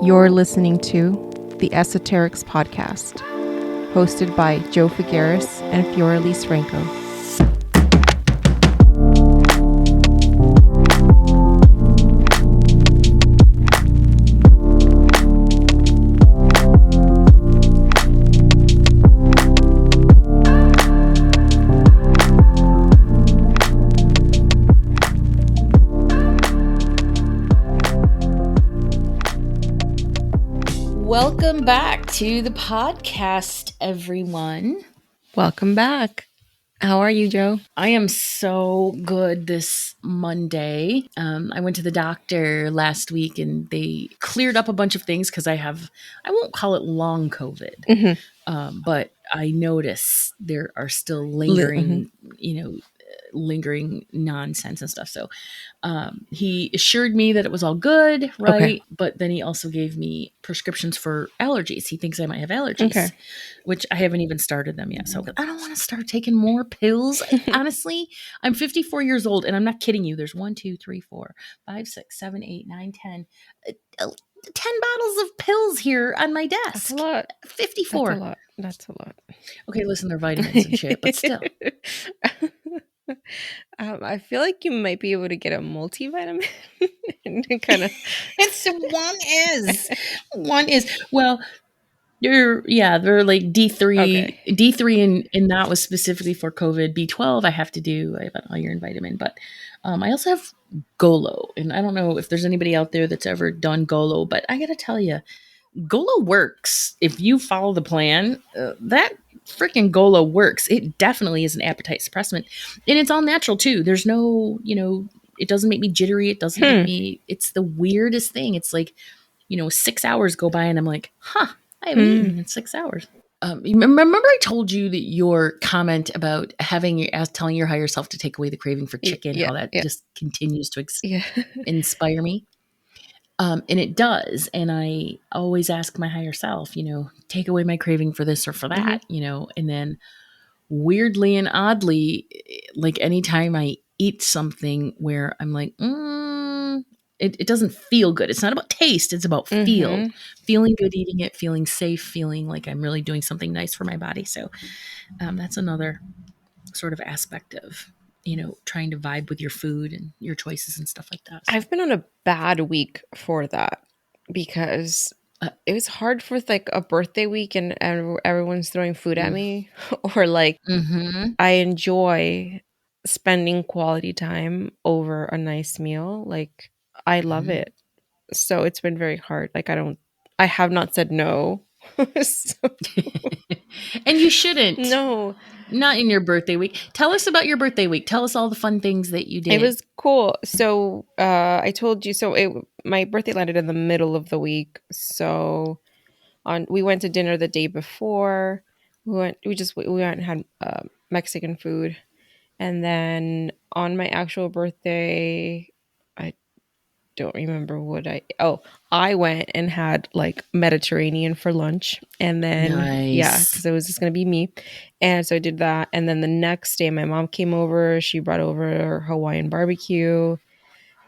You're listening to the Esoterics Podcast, hosted by Joe Figueres and Fioraliz Franco. Welcome back to the podcast, everyone. Welcome back. How are you, Joe? I am so good this Monday. I went to the doctor last week and they cleared up a bunch of things because I won't call it long COVID, but I notice there are still lingering, lingering nonsense and stuff. So he assured me that it was all good, right? Okay. But then he also gave me prescriptions for allergies. He thinks I might have allergies, Okay. which I haven't even started them yet. So I don't want to start taking more pills. Honestly, I'm 54 years old and I'm not kidding you. There's 1, 2, 3, 4, 5, 6, 7, 8, 9, 10, 10 bottles of pills here on my desk. That's a lot. 54. That's a lot. Okay, listen, they're vitamins and shit, but still. I feel like you might be able to get a multivitamin. Kind of. One is. Well, they're like D3. Okay. D3 and that was specifically for COVID. B12 I have an iron vitamin, but I also have Golo, and I don't know if there's anybody out there that's ever done Golo, but I gotta tell you, Golo works if you follow the plan. That freaking Golo works. It definitely is an appetite suppressant, and it's all natural too. There's no, it doesn't make me jittery. It doesn't make me. It's the weirdest thing. It's like, 6 hours go by, and I'm like, I haven't eaten in 6 hours. Remember I told you that your comment about telling your higher self to take away the craving for chicken, how that just continues to inspire me. And it does. And I always ask my higher self, take away my craving for this or for that, and then weirdly and oddly, like anytime I eat something where I'm like, it doesn't feel good. It's not about taste. It's about feeling good eating it, feeling safe, feeling like I'm really doing something nice for my body. So that's another sort of aspect of, trying to vibe with your food and your choices and stuff like that. So. I've been on a bad week for that because it was hard for like a birthday week and everyone's throwing food at me or like I enjoy spending quality time over a nice meal. Like I love it. So it's been very hard. Like I have not said no. And you shouldn't. No. Not in your birthday week. Tell us about your birthday week. Tell us all the fun things that you did. It was cool. So I told you, my birthday landed in the middle of the week. So we went to dinner the day before. We went and had Mexican food. And then on my actual birthday, I don't remember I went and had like Mediterranean for lunch. And then, because it was just going to be me. And so I did that. And then the next day, my mom came over. She brought over her Hawaiian barbecue.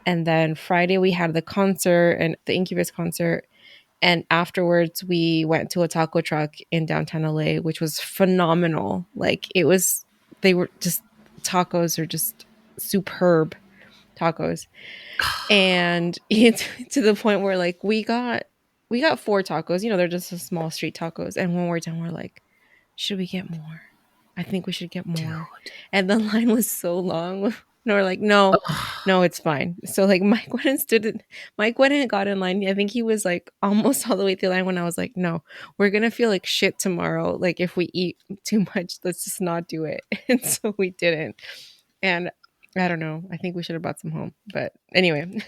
And then Friday, we had the concert and the Incubus concert. And afterwards, we went to a taco truck in downtown LA, which was phenomenal. Like tacos are just superb tacos. And it's to the point where like we got 4 tacos, they're just a small street tacos. And when we're done, we're like, should we get more? I think we should get more. Dude. And the line was so long. And we're like, no, it's fine. So like Mike went and got in line. I think he was like almost all the way through the line when I was like, no, we're going to feel like shit tomorrow. Like if we eat too much, let's just not do it. And so we didn't. And I don't know. I think we should have brought some home. But anyway.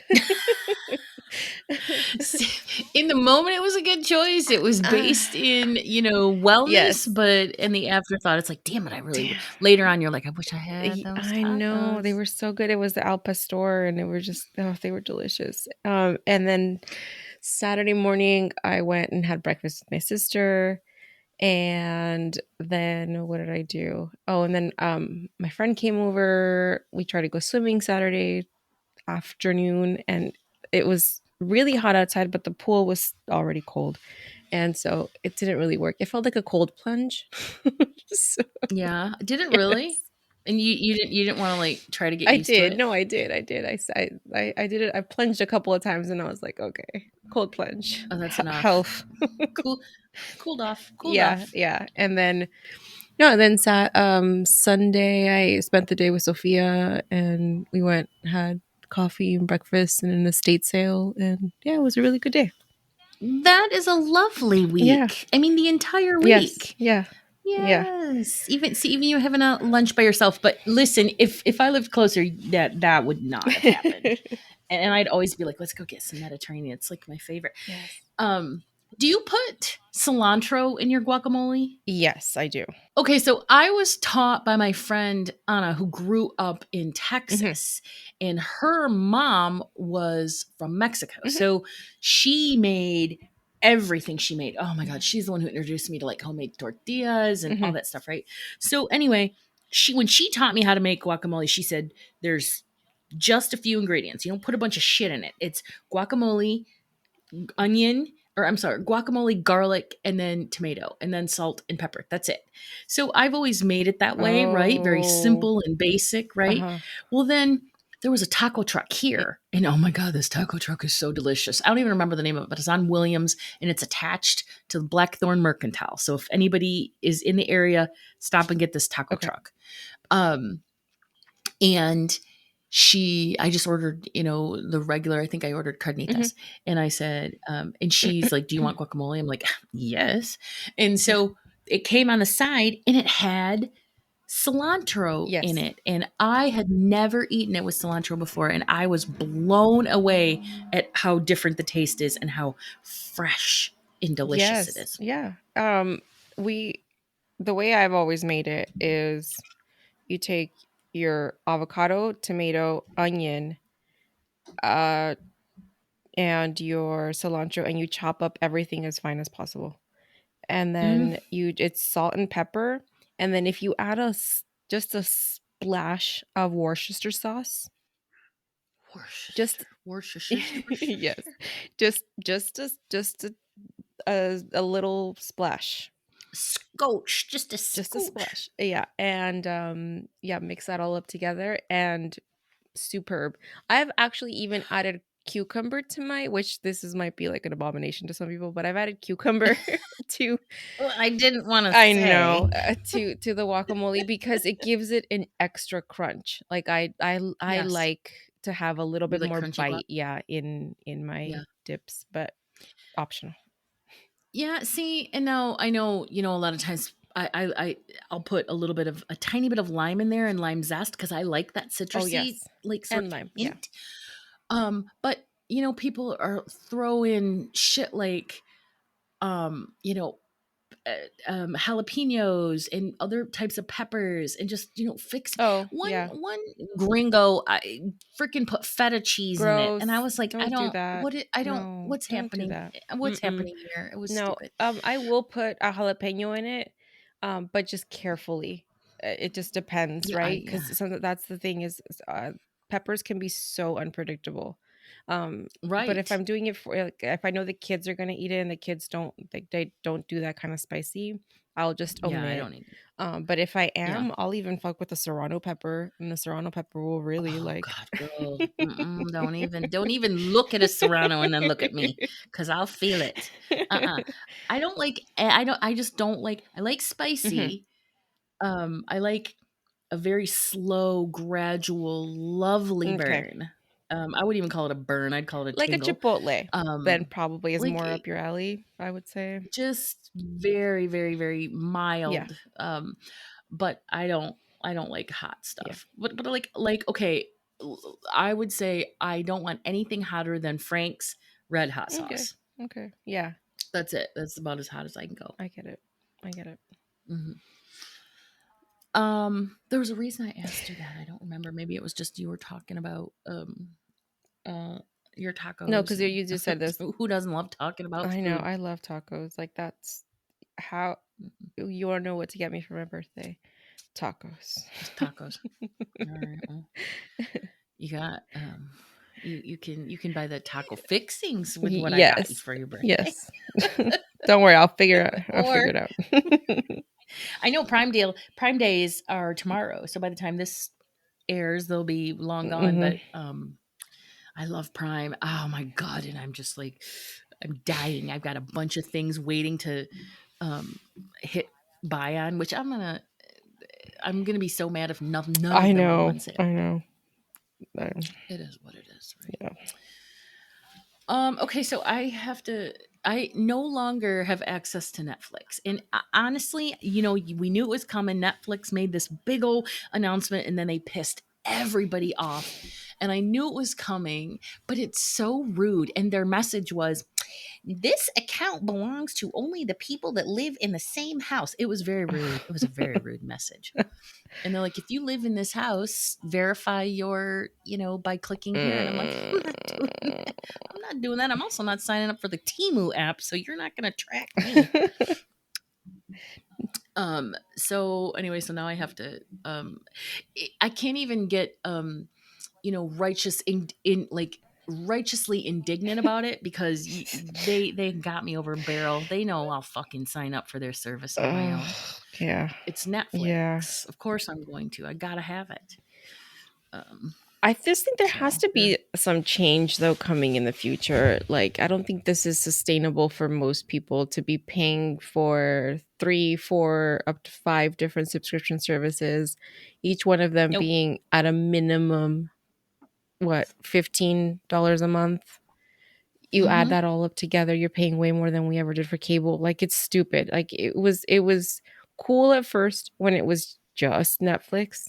In the moment, it was a good choice. It was based in, wellness. Yes. But in the afterthought, it's like, damn it, later on, you're like, I wish I had those tacos. I know. They were so good. It was the Al Pastor and they were they were delicious. And then Saturday morning, I went and had breakfast with my sister. And then what did I do? Oh, and then my friend came over. We tried to go swimming Saturday afternoon, and it was really hot outside, but the pool was already cold, and so it didn't really work. It felt like a cold plunge. So, Yeah. Did it really? yes. And you didn't want to like try to get I used to did. it? No, I did. I did. I did it. I plunged a couple of times, and I was like, okay, cold plunge, Oh, that's enough. health. Cool. Cooled off. Cooled Yeah, off. yeah. And then no, and then Sunday I spent the day with Sophia, and we went had coffee and breakfast and an estate sale, and yeah, it was a really good day. That is a lovely Yeah. week. I mean, the entire Yes. week. Yeah. Yeah. Yes. Even you having a lunch by yourself. But listen, if I lived closer, that would not have happened. And I'd always be like, let's go get some Mediterranean. It's like my favorite. Yes. Um, do you put cilantro in your guacamole? Yes, I do. Okay, so I was taught by my friend Anna, who grew up in Hmm. Texas, and her mom was from Mexico. Hmm. So she made everything she made. Oh my God, she's the one who introduced me to like homemade tortillas and all Hmm. that stuff, right? So anyway, when she taught me how to make guacamole, she said there's just a few ingredients. You don't put a bunch of shit in it. It's guacamole, onion, or I'm sorry, guacamole, garlic, and then tomato, and then salt and pepper. That's it. So I've always made it that way, right? Very Oh. simple and basic, right? Uh-huh. Well, then there was a taco truck here. And oh my God, this taco truck is so delicious. I don't even remember the name of it, but it's on Williams and it's attached to Blackthorn Mercantile. So if anybody is in the area, stop and get this taco Okay. truck. Um, and I just ordered, the regular, I think I ordered Hmm. carnitas. And I said, and she's like, do you want guacamole? I'm like, yes. And Yeah. so it came on the side and it had cilantro in Yes. it. And I had never eaten it with cilantro before. And I was blown away at how different the taste is and how fresh and delicious it Yes. is. Yeah. We the way I've always made it is you take your avocado, tomato, onion, uh, and your cilantro, and you chop up everything as fine as possible. And Mm, then it's salt and pepper. And then if you add just a splash of Worcestershire sauce, Worcestershire. just Worcestershire. yes, just a little splash, Scotch. Just a just a scotch. splash, yeah, and yeah, mix that all up together, and superb. I've actually even added cucumber to my, which this is might be like an abomination to some people, but I've added cucumber to, Well, I didn't want to I know, say. to the guacamole because it gives it an extra crunch. Like I Yes. like to have a little You bit like more crunchy guac? bite, yeah, in Yeah. my dips, but optional. Yeah, see, and now I know, a lot of times I'll put a tiny bit of lime in there and lime zest because I like that Oh citrusy yes, like sort and of lime, yeah. hint. But people are throw in shit like um, you know, jalapenos and other types of peppers and just fix Oh yeah, one gringo I freaking put feta cheese in it and I gross. was like Don't do that. I don't No, what's don't do happening that. what's Mm-mm. happening here, it was No, stupid. I will put a jalapeno in it, but just carefully. It just depends, Yeah, right? I Because that's the thing is, peppers can be so unpredictable. But if right. I'm doing it for, like, if I know the kids are gonna eat it and the kids don't, like, they don't do that kind of spicy, I'll just Yeah, I omit. don't even. But if I Yeah. am, I'll even fuck with the serrano pepper, and the serrano pepper will really Oh like. God, girl, don't even look at a serrano and then look at me, cause I'll feel it. I don't like. I don't. I just don't like. I like Mhm. spicy. I like a very slow, gradual, lovely Okay. burn. I wouldn't even call it a burn. I'd call it a Like a tingle. chipotle, then Um, probably is like more up your alley, I would say. just very, very, very Yeah, mild. But I don't like hot yeah. stuff. But like okay, I would say I don't want anything hotter than Frank's red hot Okay, sauce. okay. Yeah, That's it. That's about as hot as I can go. I get it. I get it. Mhm. There was a reason I asked you that. I don't remember. Maybe it was just you were talking about uh your No, tacos because and you just said this. who doesn't love talking about I know, food? I love tacos, like, that's how you wanna know what to get me for my birthday? Tacos. Tacos. All right. Well, you got You can buy the taco fixings with what I got you Yes. for your birthday. Yes. Don't worry, I'll Or figure it out. I know Prime Days are tomorrow, so by the time this airs, they'll be long gone. Mhm. But I love Prime. Oh my god! And I'm just like, I'm dying. I've got a bunch of things waiting to um, hit buy on, which I'm gonna be so mad if none I of them go know. on sale. I know. I It is what it is, right? yeah. Okay, so I no longer have access to Netflix. And honestly, we knew it was coming. Netflix made this big old announcement and then they pissed everybody off. And I knew it was coming, but it's so rude. And their message was, this account belongs to only the people that live in the same house. It was very rude. It was a very rude message. And they're like, if you live in this house, verify by clicking here. And I'm like, I'm not doing that. I'm not doing that. I'm also not signing up for the Timu app, so you're not going to track me. So anyway, so now I have to I can't even get righteous in like righteously indignant about it because they got me over a barrel. They know I'll fucking sign up for their service on my own. Yeah. It's Yeah. Netflix. Of course I'm going to. I got to have it. Um I just think there has so to there be some change though coming in the future. Like I don't think this is sustainable for most people to be paying for 3, 4, up to 5 different subscription services, each one of them Nope. being at a minimum what, $15 a month. You add Mhm. that all up together, you're paying way more than we ever did for cable. Like it's stupid. Like it was cool at first when it was just Netflix.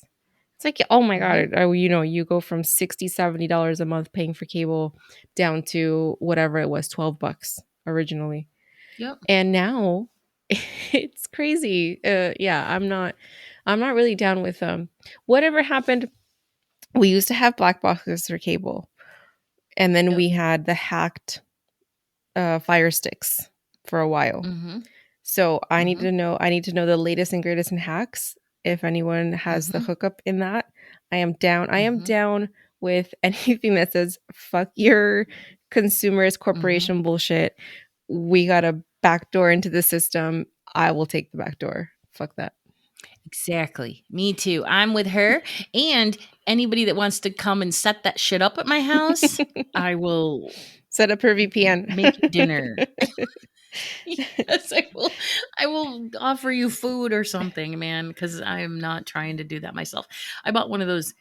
It's like, oh my Mhm. god, you go from 60, $70 a month paying for cable down to whatever it was, 12 bucks originally. Yep. And now it's crazy. Yeah, I'm not really down with whatever happened. We used to have black boxes for cable, and then Yep. we had the hacked Fire Sticks for a while. Mhm. So Mhm. I need to know the latest and greatest in hacks. If anyone has the Mhm. hookup in that, I am down. I am Mhm. down with anything that says fuck your consumerist Mhm. corporation bullshit. We got a backdoor into the system. I will take the back door. Fuck that. Exactly. Me too. I'm with her. And anybody that wants to come and set that shit up at my house, I will Set up her VPN. make you dinner. Yes, I will. I will offer you food or something, man, because I'm not trying to do that myself. I bought one of those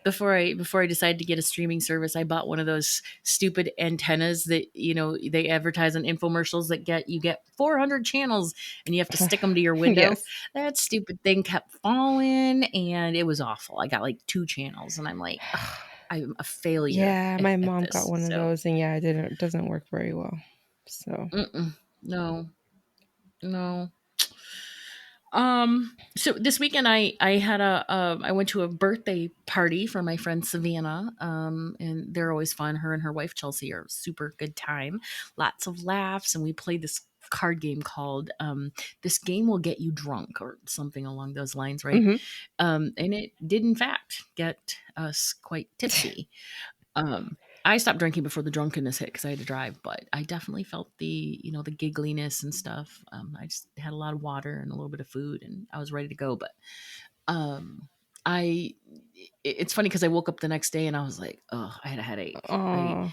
before I decided to get a streaming service. I bought one of those stupid antennas that they advertise on infomercials that you get 400 channels and you have to stick them to your window. Yes. That stupid thing kept falling and it was awful. I got like 2 channels and I'm like, ugh, I'm a failure Yeah, at, my at mom got this. one of So, those, and yeah, it doesn't work very well. So, no, no. So this weekend I went to a birthday party for my friend Savannah. And they're always fun. Her and her wife Chelsea are a super good time. Lots of laughs, and we played this card game called This Game Will Get You Drunk or something along those lines, right? mhm. And it did in fact get us quite tipsy. Um, I stopped drinking before the drunkenness hit because I had to drive, but I definitely felt the giggliness and stuff. I just had a lot of water and a little bit of food, and I was ready to go. But um, I, it's funny because I woke up the next day and I was like, oh, I had a headache. Right?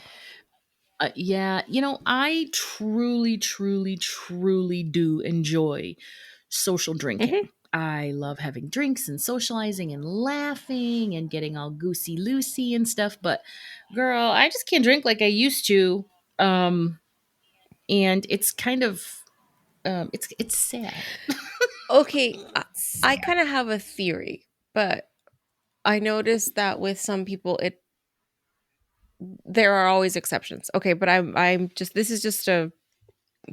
Oh. Yeah, I truly, truly, truly do enjoy social Mhm. drinking. I love having drinks and socializing and laughing and getting all goosey loosey and stuff. But girl, I just can't drink like I used to. Um, and it's kind of it's sad. Okay, It's I sad. kind of have a theory, but I noticed that with some people, there are always exceptions. Okay, but I'm just this is just a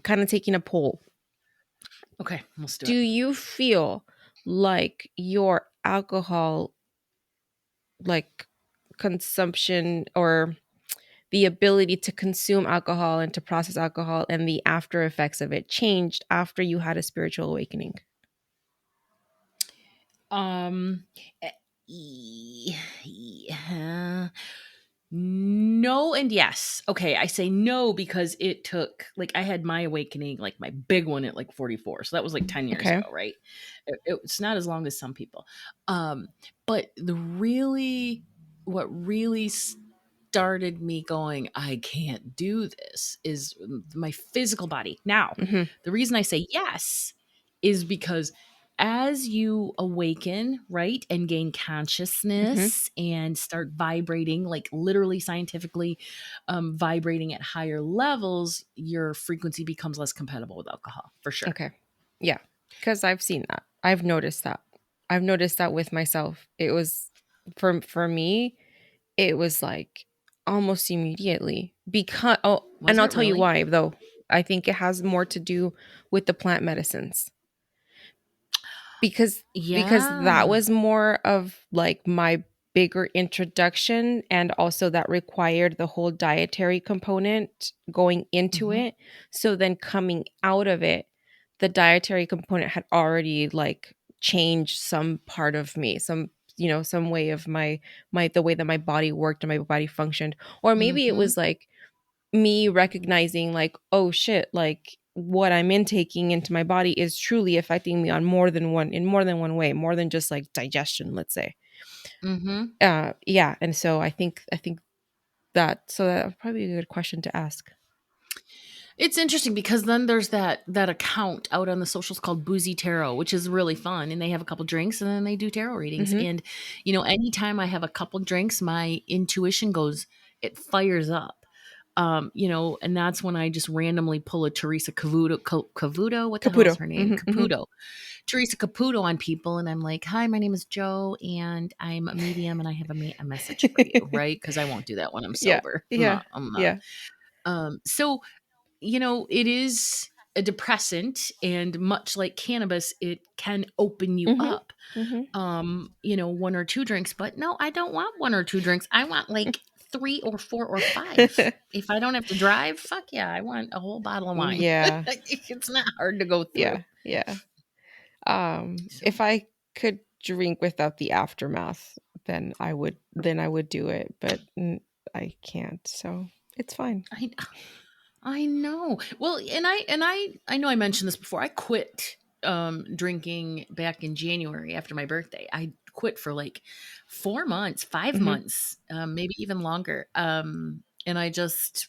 kind of taking a poll. Okay, let's do Do it. you feel like your alcohol, like consumption or the ability to consume alcohol and to process alcohol and the after effects of it changed after you had a spiritual awakening? Um, eh, yeah. No and yes. Okay, I say no because it took like I had my awakening, like my big one at like 44. So that was like 10 years Okay. ago, right? It's not as long as some people. Um, but the really what really started me going, I can't do this is my physical body. Now, Mhm. the reason I say yes is because as you awaken, right, and gain Mhm. consciousness and start vibrating, like literally scientifically vibrating at higher levels, your frequency becomes less compatible with alcohol, for sure. Okay. Yeah. Cuz I've seen that. I've noticed that. I've noticed that with myself. It was for me, it was like almost immediately because Was and I'll it tell you really? why though. I think it has more to do with the plant medicines. Because that Yeah. was more of like my bigger introduction, and also that required the whole dietary component going into Hmm. it. So then coming out of it, the dietary component had already like changed some part of me, some way of my the way that my body worked and my body functioned. Or maybe it Hmm. was like me recognizing like, oh shit, like what I'm intaking into my body is truly affecting me on more than one way, more than just like digestion, let's say. Hmm. Yeah, and so I think that would probably be a good question to ask. It's interesting because then there's that account out on the socials called Boozy Tarot, which is really fun, and they have a couple drinks and then they do tarot readings. Mhm. And anytime I have a couple drinks, my intuition goes, it fires up. And that's when I just randomly pull a Teresa Cavuto. What the hell is Caputo. her name? Mhm, mhm. Caputo. Teresa Caputo on people, and I'm like, "Hi, my name is Joe, and I'm a medium, and I have a message for you." Right? Because I won't do that when I'm Yeah. sober. I'm Yeah. not. I'm not. Yeah. So it is a depressant, and much like cannabis, it can open you Mhm. up. Mhm. One or two drinks, but no, I don't want one or two drinks. I want like three or four or five. If I don't have to drive, fuck yeah, I want a whole bottle of wine. Yeah. It's not hard to go through. Yeah. Yeah. So If I could drink without the aftermath, then I would do it, but I can't. So it's fine. I I know. Well, and I know I mentioned this before. I quit drinking back in January after my birthday. I quit for like 4 months, 5 Mhm. months, maybe even longer. And I just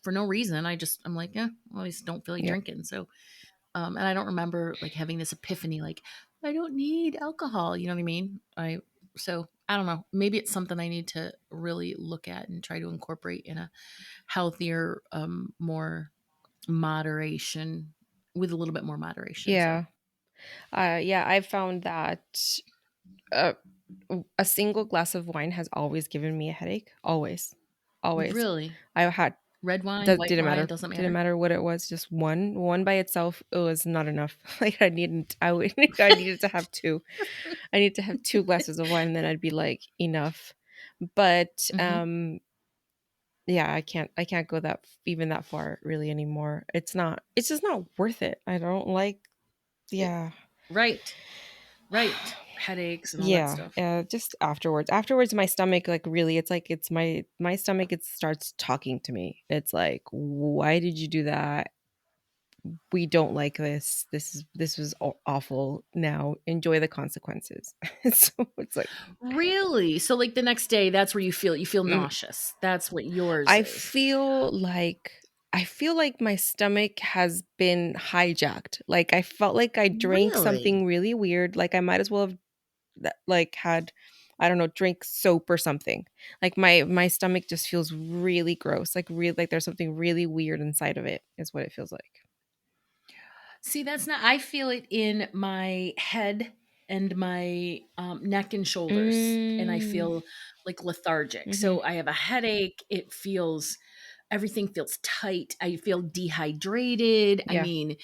for no reason, I'm like, yeah, well, I just don't feel like Yeah. drinking. So and I don't remember like having this epiphany like I don't need alcohol, you know what I mean? I don't know. Maybe it's something I need to really look at and try to incorporate in a healthier, more moderation with a little bit more moderation. So Yeah. Yeah, I've found that uh, a single glass of wine has always given me a headache. Always. Always. really, I had red wine, that white didn't wine matter. doesn't Didn't matter. matter what it was. Just one by itself, it was not enough. Like I needed to have two. I need to have two glasses of wine, and then I'd be like, enough. But Hmm. yeah, I can't go even that far really anymore. It's just not worth it. I don't like, yeah. Right, right. Headaches and all that Yeah, stuff. just afterwards my stomach, like, really, it's like it's my stomach, it starts talking to me. It's like, why did you do that? We don't like this. This was awful. Now enjoy the consequences. So it's like, Really? So like the next day, that's where you feel mm, nauseous. That's what yours I is. feel like I feel like my stomach has been hijacked. Like I felt like I drank Really? something really weird. Like I might as well have like had, I don't know, drink soap or something. Like my stomach just feels really gross. Like really, like there's something really weird inside of it is what it feels like. See, that's not. I feel it in my head and my neck and shoulders, and I Mm, feel like lethargic. mhm. So I have a headache. Everything feels tight. I feel dehydrated. I Yeah. mean,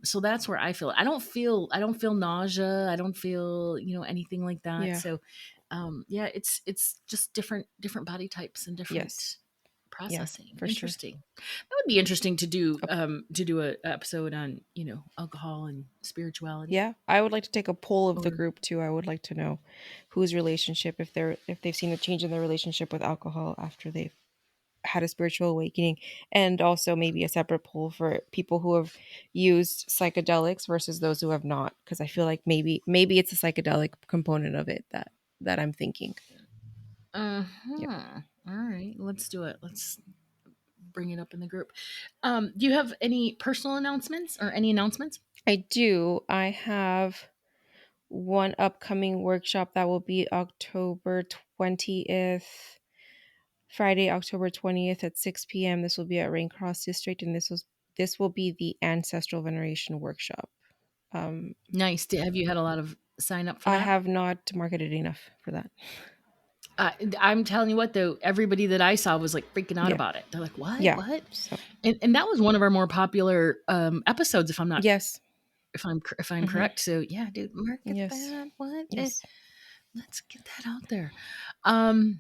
so that's where I feel it. I don't feel nausea. I don't feel, anything like that. Yeah. So, yeah, it's just different body types and Yes. different Yeah, processing. for sure. Interesting. That would be interesting to do a episode on, alcohol and spirituality. Yeah, I would like to take a poll of the Or group too. I would like to know whose relationship, if they've seen a change in their relationship with alcohol after they've had a spiritual awakening, and also maybe a separate poll for people who have used psychedelics versus those who have not, because I feel like maybe it's a psychedelic component of it that I'm thinking. Yep. uh-huh. All right, let's do it. Let's bring it up in the group. Do you have any personal announcements or any announcements? I do. I have one upcoming workshop that will be October 20th, Friday, October 20th at 6 p.m. This will be at Raincross District, and this will be the ancestral veneration workshop. Um, Nice. Have you had a lot of sign up for I that? have not marketed enough for that. I'm telling you what, though, everybody that I saw was like freaking out Yeah, about it. They're like, "What? yeah. What?" So And that was one of our more popular episodes, yes, if I'm hmm correct. So yeah, dude, market yes, that. What? yes. Let's get that out there. Um,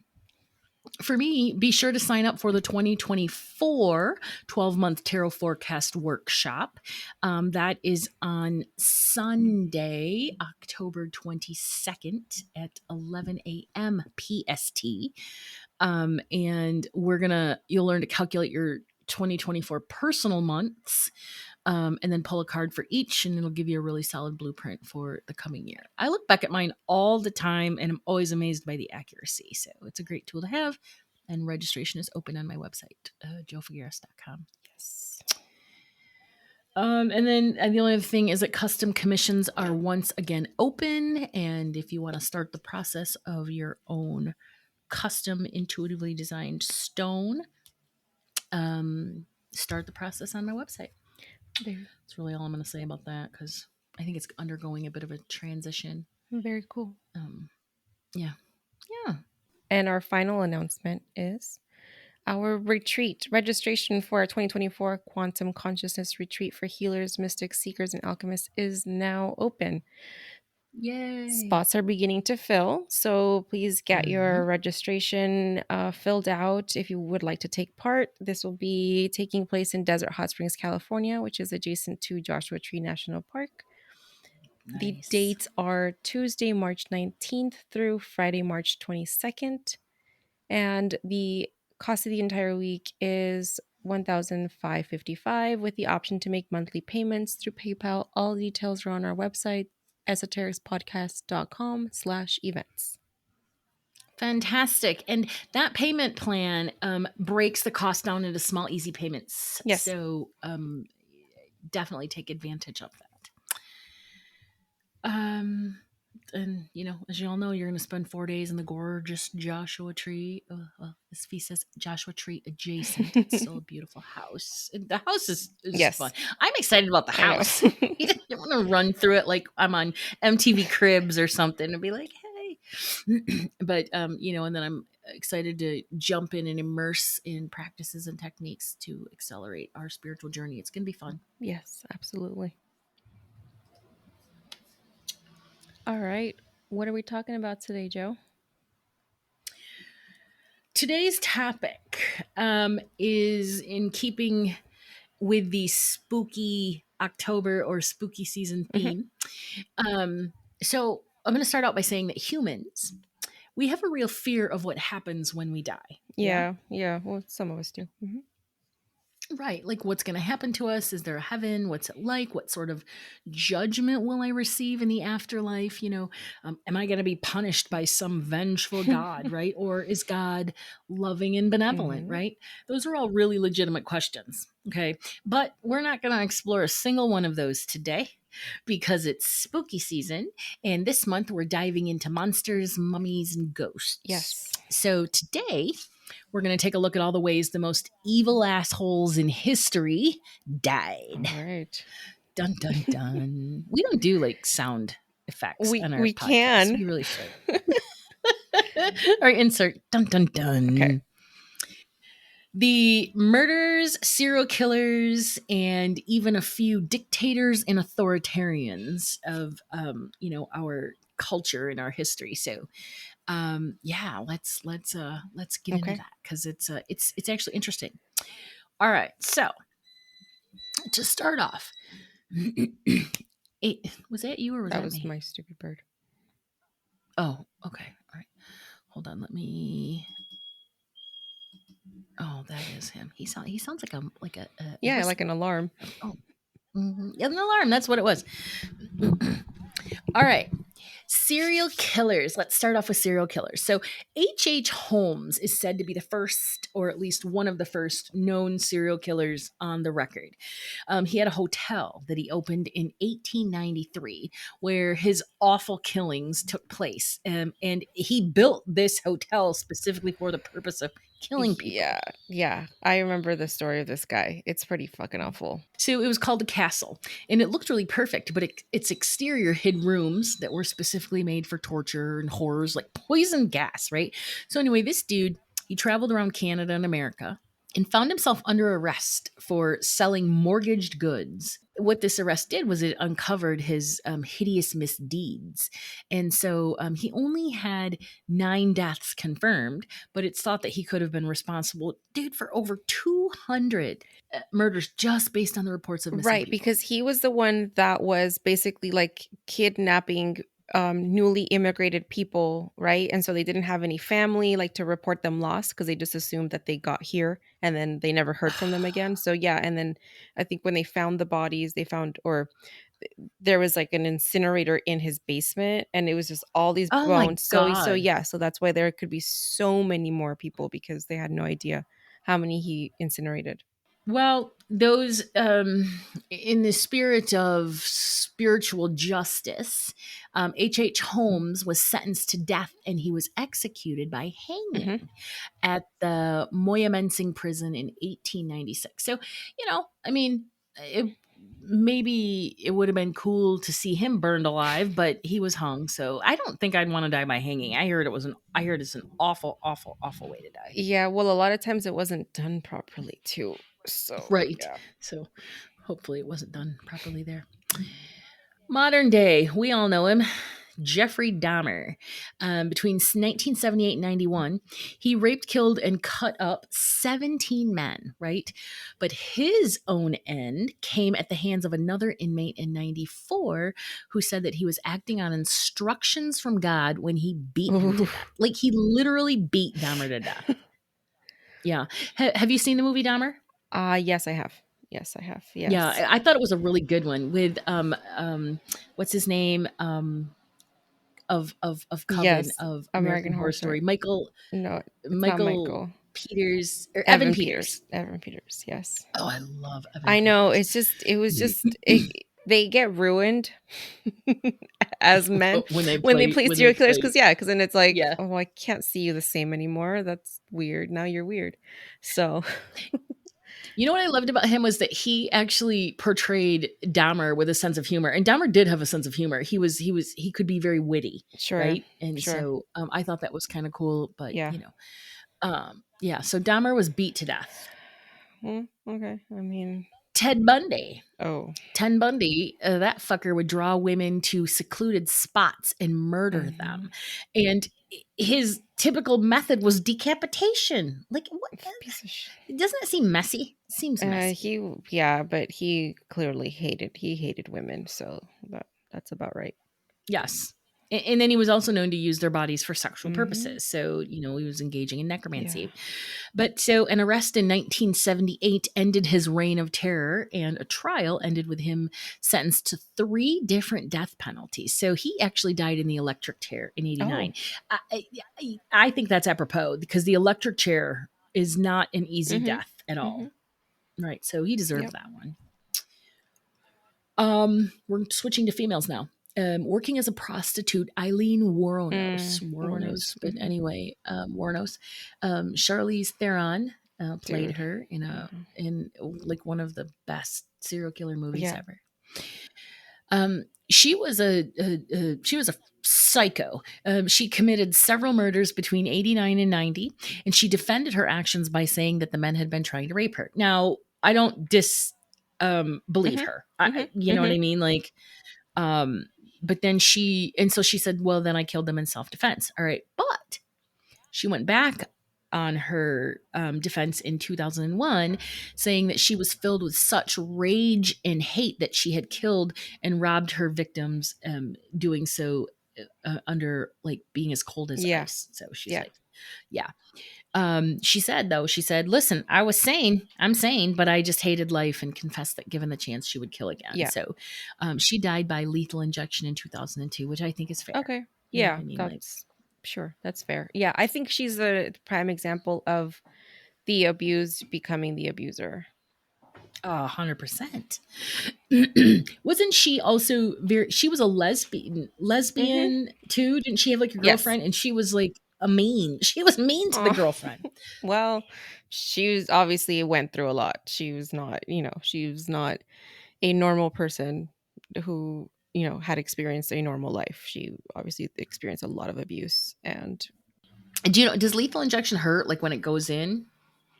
for me, be sure to sign up for the 2024 12-month tarot forecast workshop. That is on Sunday, October 22nd at 11 a.m. PST. And you'll learn to calculate your 2024 personal months, and then pull a card for each, and it'll give you a really solid blueprint for the coming year. I look back at mine all the time, and I'm always amazed by the accuracy. So it's a great tool to have. And registration is open on my website, joefigueras.com. Yes. And then the only other thing is that custom commissions are once again open. And if you want to start the process of your own custom intuitively designed stone, start the process on my website. Very, That's really all I'm going to say about that, because I think it's undergoing a bit of a transition. very cool. Um, yeah. Yeah. And our final announcement is our retreat. Registration for our 2024 Quantum Consciousness Retreat for healers, mystics, seekers, and alchemists is now open. Yay. Spots are beginning to fill, so please get Mm-hmm. your registration filled out if you would like to take part. This will be taking place in Desert Hot Springs, California, which is adjacent to Joshua Tree National Park. The Nice. dates are Tuesday, March 19th through Friday, March 22nd. And the cost of the entire week is $1,555 with the option to make monthly payments through PayPal. All details are on our website, esotericspodcast.com/events. Fantastic. And that payment plan breaks the cost down into small, easy payments. Yes. So definitely take advantage of that. And as you all know, you're going to spend 4 days in the gorgeous Joshua Tree. Well, this feast says Joshua Tree adjacent. It's still a beautiful house. And the house is fun. Yes, I'm excited about the I know. house. You don't want to run through it like I'm on MTV Cribs or something and be like, hey. But and then I'm excited to jump in and immerse in practices and techniques to accelerate our spiritual journey. It's going to be fun. Yes, absolutely. All right. What are we talking about today, Joe? Today's topic is in keeping with the spooky October or spooky season Hmm. theme. So I'm going to start out by saying that humans, we have a real fear of what happens when we die. Yeah. Yeah, yeah. Well, some of us do. Hmm. Right. Like, what's going to happen to us? Is there a heaven? What's it like? What sort of judgment will I receive in the afterlife? Am I going to be punished by some vengeful God? Right. Or is God loving and benevolent? Hmm. Right. Those are all really legitimate questions. Okay. But we're not going to explore a single one of those today, because it's spooky season. And this month we're diving into monsters, mummies, and ghosts. Yes. So today, we're going to take a look at all the ways the most evil assholes in history died. All right. Dun, dun, dun. We don't do like sound effects We on our we podcast. can. We really should. Or insert dun, dun, Okay. dun. The murderers, serial killers, and even a few dictators and authoritarians of, our culture and our history. So Yeah, let's get into Okay, that because it's actually interesting. All right, so to start off, was that you or was that that was me? my stupid bird. Oh, okay. All right. Hold on. Let me. Oh, that is him. He sounds like a Yeah, like an whistler. alarm. Oh, yeah, an alarm. That's what it was. All right. Serial killers. Let's start off with serial killers. So, H. Holmes is said to be the first, or at least one of the first, known serial killers on the record. He had a hotel that he opened in 1893 where his awful killings took place. And he built this hotel specifically for the purpose of killing people. Yeah, yeah. I remember the story of this guy. It's pretty fucking awful. So it was called the castle, and it looked really perfect, but its exterior hid rooms that were specifically made for torture and horrors like poison gas, right? So anyway, this dude, he traveled around Canada and America and found himself under arrest for selling mortgaged goods. What this arrest did was it uncovered his hideous misdeeds. And so he only had 9 deaths confirmed, but it's thought that he could have been responsible, dude, for over 200 murders just based on the reports of missing Right, people. because he was the one that was basically like kidnapping newly immigrated people, right? And so they didn't have any family like to report them lost because they just assumed that they got here and then they never heard from them again. So yeah, and then I think when they found the bodies, they found or there was like an incinerator in his basement and it was just all these Oh my bones. So god. yeah, so that's why there could be so many more people because they had no idea how many he incinerated. Well, those in the spirit of spiritual justice, Holmes was sentenced to death and he was executed by Mhm. hanging at the Moyamensing prison in 1896. So, I mean, maybe it would have been cool to see him burned alive, but he was hung. So I don't think I'd want to die by hanging. I heard it's an awful, awful, awful way to die. Yeah, well, a lot of times it wasn't done properly too. So, Right. yeah. So hopefully it wasn't done properly there. Modern day, we all know him. Jeffrey Dahmer. Between 1978 and 91, he raped, killed, and cut up 17 men, right? But his own end came at the hands of another inmate in 94 who said that he was acting on instructions from God when he beat him to Ooh. death. Like he literally beat Dahmer to death. Yeah. Have you seen the movie Dahmer? Yes, I have. Yes, I have. Yeah, Yes. I thought it was a really good one with what's his name of Coven Yes. of American American Horror Horror Story. Story, No, it's not Michael Michael. Peters or Evan Peters. Evan Peters. Yes. Oh, I love Evan I know. Peters. It was just, they get ruined as men when they play When they serial killers. play, Cause yeah, cause then it's like, yeah. oh, I can't see you the same anymore. That's weird. Now you're weird. So, You know what I loved about him was that he actually portrayed Dahmer with a sense of humor, and Dahmer did have a sense of humor. He could be very witty, sure. right? And Sure. so I thought that was kind of cool. But Yeah. yeah. So Dahmer was beat to death. Okay. I mean, Ted Bundy. oh. Ted Bundy, that fucker would draw women to secluded spots and murder Mhm. them. And his typical method was decapitation. Like, what? Piece of sh Doesn't it seem messy? It seems messy. yeah, but he clearly hated women, so that's about right. Yes. And then he was also known to use their bodies for sexual Mhm. purposes. So, he was engaging in Yeah. necromancy. But so an arrest in 1978 ended his reign of terror, and a trial ended with him sentenced to 3 different death penalties. So he actually died in the electric chair in Oh. '89. I think that's apropos because the electric chair is not an easy Mhm. death at all. Mhm. Right. So he deserved Yep. that one. We're switching to females now. Working as a prostitute, Eileen War knows. But Mhm. anyway, Wuornos. Charlize Theron played Dude. her Mhm. in like one of the best serial killer movies Yeah. ever. She was a psycho. She committed several murders between 89 and 90, and she defended her actions by saying that the men had been trying to rape her. Now, I don't believe Mhm. her. Mhm. You know what Mhm. I mean? Like, um, but then so she said, well, then I killed them in self defense. All right. But She went back on her defense in 2001, saying that she was filled with such rage and hate that she had killed and robbed her victims, doing so under like being as cold as Yeah. ice. So she's Yeah. like, yeah. She said, though, she said, listen, I was sane. I'm sane, but I just hated life and confessed that given the chance, she would kill again. Yeah. So she died by lethal injection in 2002, which I think is fair. Okay. You know what Yeah, I mean? Like, that's sure. That's fair. Yeah, I think she's the prime example of the abused becoming the abuser. 100%. Wasn't she also very, she was a Mhm. lesbian too? Didn't she have like a Yes. girlfriend? And she was like she was mean to the Oh. girlfriend. Well, she was obviously went through a lot. She was not, she was not a normal person who, had experienced a normal life. She obviously experienced a lot of abuse, and Do you know, does lethal injection hurt like when it goes in?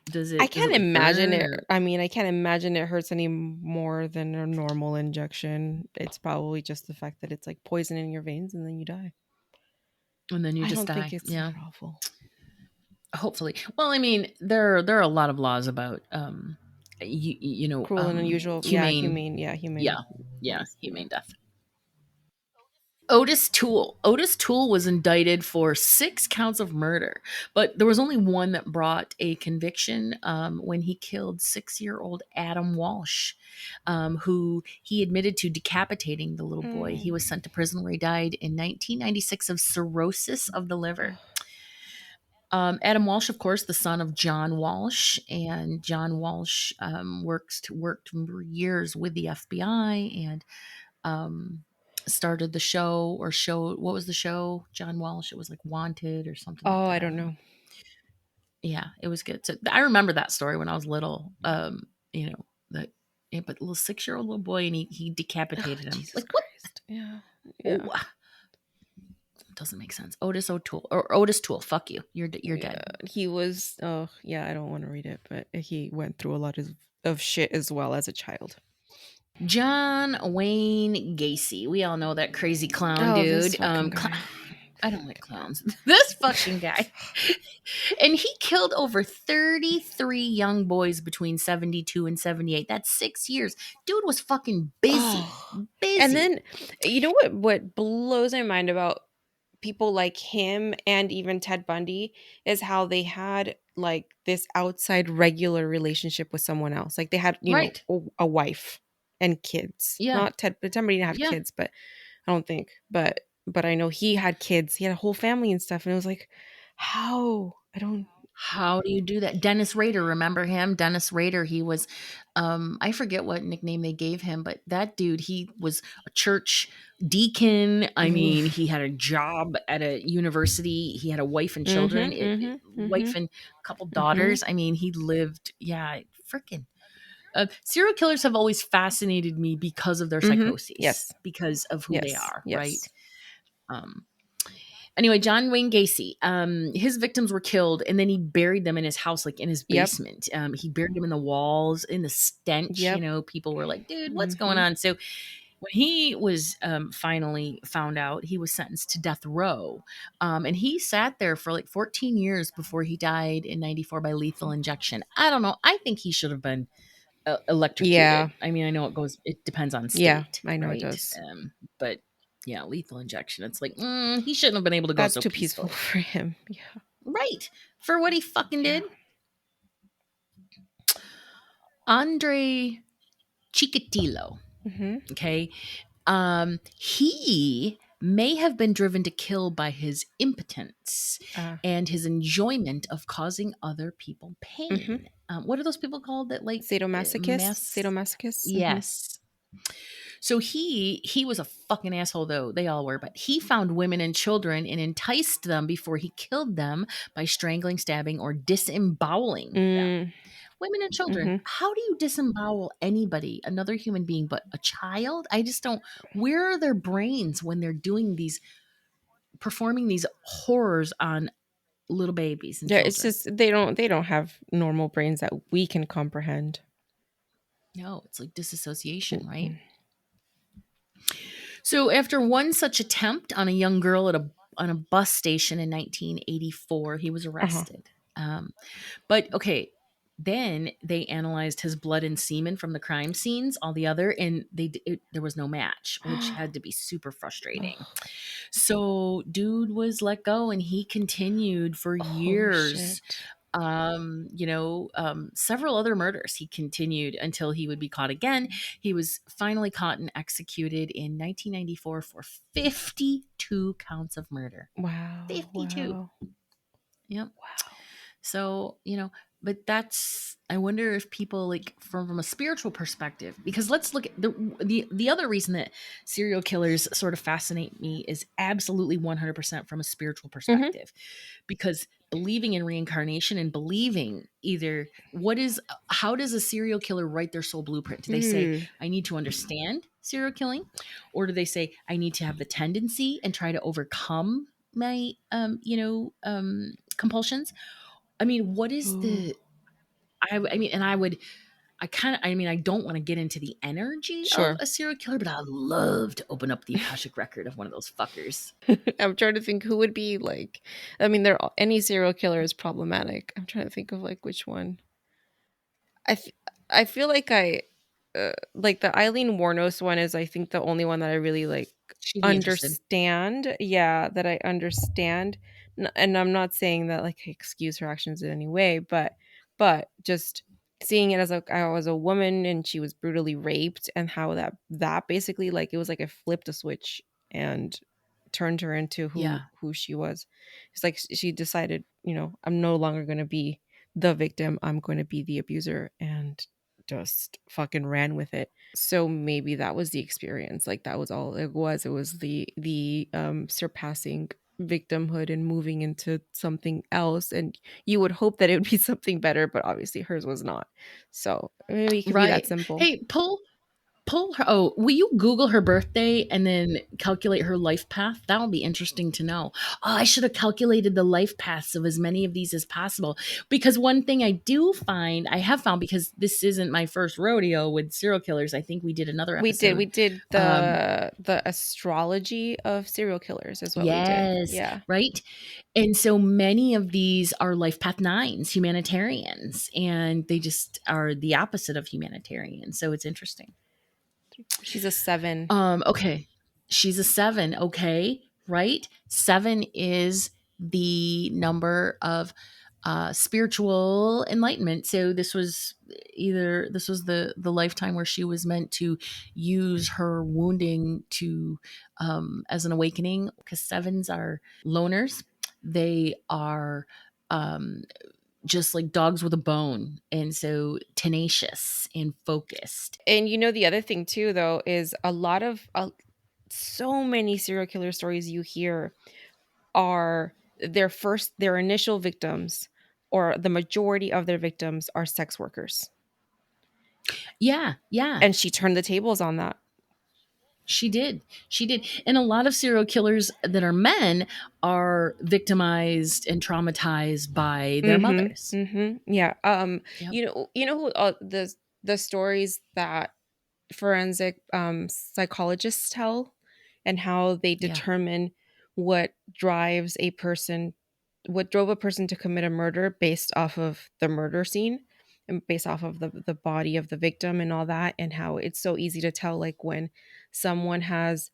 Does it like burn or? I can't imagine it hurts any more than a normal injection. It's probably just the fact that it's like poison in your veins and then you die. And then you I just don't think die. it's Yeah. that awful. Hopefully. Well, I mean, there are a lot of laws about Cruel and unusual. Yeah, humane, humane. Yeah, yeah, humane. yeah, Yeah. humane death. Otis Toole was indicted for 6 counts of murder, but there was only one that brought a conviction, when he killed 6-year-old Adam Walsh, who he admitted to decapitating the little boy. He Mm. was sent to prison where he died in 1996 of cirrhosis of the liver. Ugh. Adam Walsh, of course, the son of John Walsh, and John Walsh worked for years with the FBI and um, started the show. What was the show? John Walsh. It was like Wanted or something like Oh, that. I I don't don't know. know. Yeah, it was good. So I remember that story when I was little. That. Yeah, but little 6-year-old little boy, and he Ugh, decapitated him. Jesus Like what? Christ. Yeah. Yeah. Oh, doesn't make sense. Otis O'Toole or Otis Toole. Fuck you. You're Yeah. dead. He was, oh, yeah, I don't want to read it, but he went through a lot of shit as well as a child. John Wayne Gacy. We all know that crazy clown Oh, this dude. fucking guy. I don't like clowns. This fucking guy. And he killed over 33 young boys between 72 and 78. That's 6 years. Dude was fucking busy. Oh. And Busy. then you know what blows my mind about people like him and even Ted Bundy is how they had like this outside regular relationship with someone else. Like they had, Right. a wife and kids. Yeah. Not Ted, but Ted Bundy didn't have Yeah. kids, but I don't think. But I know he had kids. He had a whole family and stuff. And it was like, how? I don't. How do you do that? Dennis Rader, remember him? Dennis Rader, he was I forget what nickname they gave him, but that dude, he was a church deacon. I mean, Oof. he had a job at a university. He had a wife and children, Mm-hmm. Mm-hmm. wife Mm-hmm. and a couple Mm-hmm. daughters. I mean, he lived, yeah, freaking serial killers have always fascinated me because of their Mm-hmm. psychoses, Yes. because of who they Yes. are, right? Yes. Um, Anyway, John Wayne Gacy, his victims were killed, and then he buried them in his house, like in his Yep. basement. He buried them in the walls, in the stench. Yep. People were like, "Dude, what's going Mm-hmm. on?" So when he was finally found out, he was sentenced to death row, and he sat there for like 14 years before he died in '94 by lethal injection. I don't know. I think he should have been Yeah. electrocuted. I mean, I know it depends on Yeah. state, I know it right? does. But yeah, lethal injection. It's like he shouldn't have been able to go That's so too peaceful peacefully, for him. Yeah. right? For what he fucking Yeah. did. Andre Chikatilo. Mm-hmm. Okay, he may have been driven to kill by his impotence Uh, and his enjoyment of causing other people mm-hmm. pain. What are those people called that like Sadomasochist. mass? Sadomasochist. Mm-hmm. Yes. So he was a fucking asshole though. They all were, but he found women and children and enticed them before he killed them by strangling, stabbing, or disemboweling them. Mm, Women and children. mm-hmm. How do you disembowel anybody, another human being, but a child? I just don't. Where are their brains when they're doing these, performing these horrors on little babies and Yeah, it's children? just they don't have normal brains that we can comprehend. No, it's like disassociation, right? Mm-mm. So after one such attempt on a young girl at a on a bus station in 1984. He was Uh-huh. arrested. But okay, then they analyzed his blood and semen from the crime scenes, all the other, and there was no match, which had to be super frustrating. Ugh. So, dude was let go, and he continued for Holy years. shit. Several other murders. He continued until he would be caught again. He was finally caught and executed in 1994 for 52 counts of murder. Wow. 52. Wow. Yep. Wow. So, but that's, I wonder if people, like, from a spiritual perspective, because let's look at the other reason that serial killers sort of fascinate me is absolutely 100% from a spiritual Mhm. perspective, because believing in reincarnation and believing either how does a serial killer write their soul blueprint? Do they say, Mm. I need to understand serial killing, or do they say, I need to have the tendency and try to overcome my compulsions? I mean, what is Ooh. the I mean, and I would I kind of I mean, I don't want to get into the energy of Sure. a serial killer, but I'd love to open up the Akashic record of one of those fuckers. I'm trying to think who would be like. I mean, any serial killer is problematic. I'm trying to think of like which one. I f- I feel like like the Eileen Warnos one is, I think, the only one that I really like She'd be interested. understand. Yeah, that I understand. And I'm not saying that like I excuse her actions in any way, but just seeing it as like I was a woman and she was brutally raped, and how that basically, like, it was like it flipped a switch and turned her into Yeah. who she was. It's like she decided, I'm no longer going to be the victim, I'm going to be the abuser, and just fucking ran with it. So maybe that was the experience. Like, that was all it was. It was the surpassing victimhood and moving into something else, and you would hope that it would be something better, but obviously hers was not. So maybe it could be that Right. simple. Hey, pull her. Oh, will you Google her birthday and then calculate her life path? That would be interesting to know. Oh, I should have calculated the life paths of as many of these as possible. Because one thing I have found, because this isn't my first rodeo with serial killers. I think we did another We episode. did Um, the astrology of serial killers is what we did. yes, Yeah. right. And so many of these are life path nines, humanitarians, and they just are the opposite of humanitarians. So it's interesting. She's a 7. Okay. She's a 7. Okay. Right. 7 is the number of spiritual enlightenment. So this was the lifetime where she was meant to use her wounding to as an awakening, because sevens are loners. They are um, just like dogs with a bone, and so tenacious and focused. And the other thing too, though, is a lot of so many serial killer stories you hear are their initial victims, or the majority of their victims are sex workers. Yeah, yeah. And she turned the tables on that. She did. She did. And a lot of serial killers that are men are victimized and traumatized by their Mhm. mothers. Mhm. Yeah. Yep. Who the stories that forensic psychologists tell, and how they Yeah. determine what drives a person what drove a person to commit a murder based off of the murder scene, and based off of the body of the victim and all that, and how it's so easy to tell, like, someone has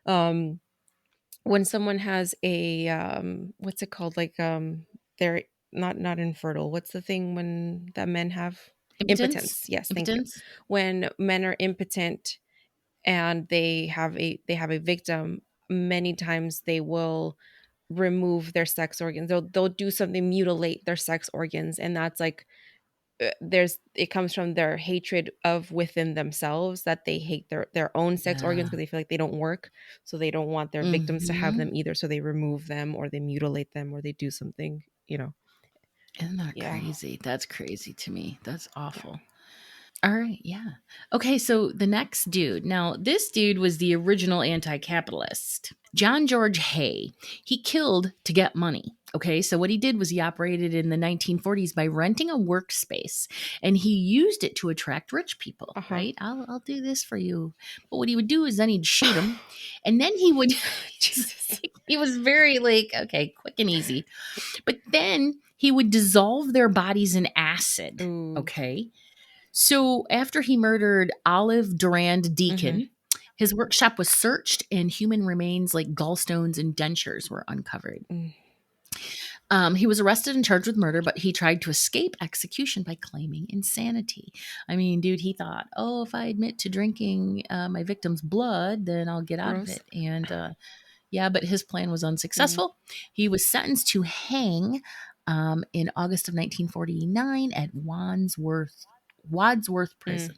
um when someone has a what's it called, like, they're not infertile. What's the thing when that men have? Impotence. Impotence. Yes, thank you. Impotence. When men are impotent and they have a victim, many times they will remove their sex organs. They'll do something, mutilate their sex organs, and that's like, it comes from their hatred of within themselves, that they hate their own sex organs, Yeah. because they feel like they don't work, so they don't want their victims to have Mm-hmm. them either, so they remove them, or they mutilate them, or they do something. Isn't that Yeah. crazy? That's crazy to me. That's Yeah. awful. All right, yeah. Okay, so the next dude. Now, this dude was the original anti-capitalist. John George Hay. He killed to get money. Okay, so what he did was he operated in the 1940s by renting a workspace and he used it to attract rich people, Uh-huh. right? I'll do this for you. But what he would do is then he'd shoot them and then he would Jesus. he was very like, okay, quick and easy. But then he would dissolve their bodies in acid, Ooh. okay? So after he murdered Olive Durand Mhm. Deacon, his workshop was searched and human remains like gallstones and dentures were uncovered. Mm. He was arrested and charged with murder, but he tried to escape execution by claiming insanity. I mean, dude, he thought, oh, if I admit to drinking my victim's blood, then I'll get out of Gross. it. And yeah, but his plan was Mm. unsuccessful. He was sentenced to hang in August of 1949 at Wadsworth Mm. Prison.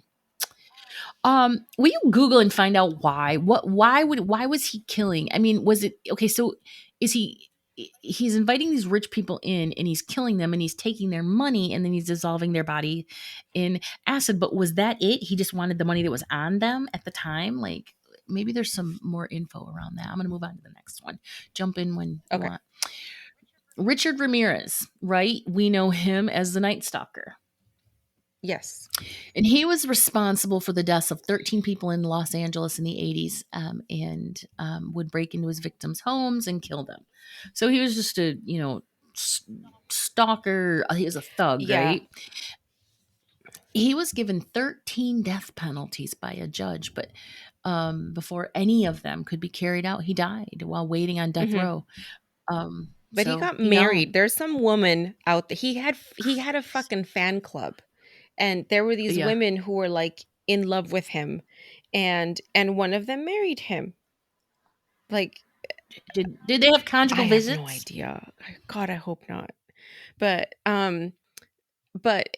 Will you Google and find out why? Why was he killing? I mean, was it okay? So is he's inviting these rich people in and he's killing them and he's taking their money and then he's dissolving their body in acid. But was that it? He just wanted the money that was on them at the time? Like maybe there's some more info around that. I'm gonna move on to the next one. Jump in when you Okay. want. Richard Ramirez, right? We know him as the Night Stalker. Yes. And he was responsible for the deaths of 13 people in Los Angeles in the 80s and would break into his victims' homes and kill them. So he was just a, stalker. He was a thug, Yeah. right? He was given 13 death penalties by a judge, but before any of them could be carried out, he died while waiting on death Mhm. row. But he So, got married. There's some woman out there. He had a fucking fan club. And there were these yeah. women who were like in love with him, and one of them married him. Like, Did they have I conjugal have no visits? idea. God, I hope not. But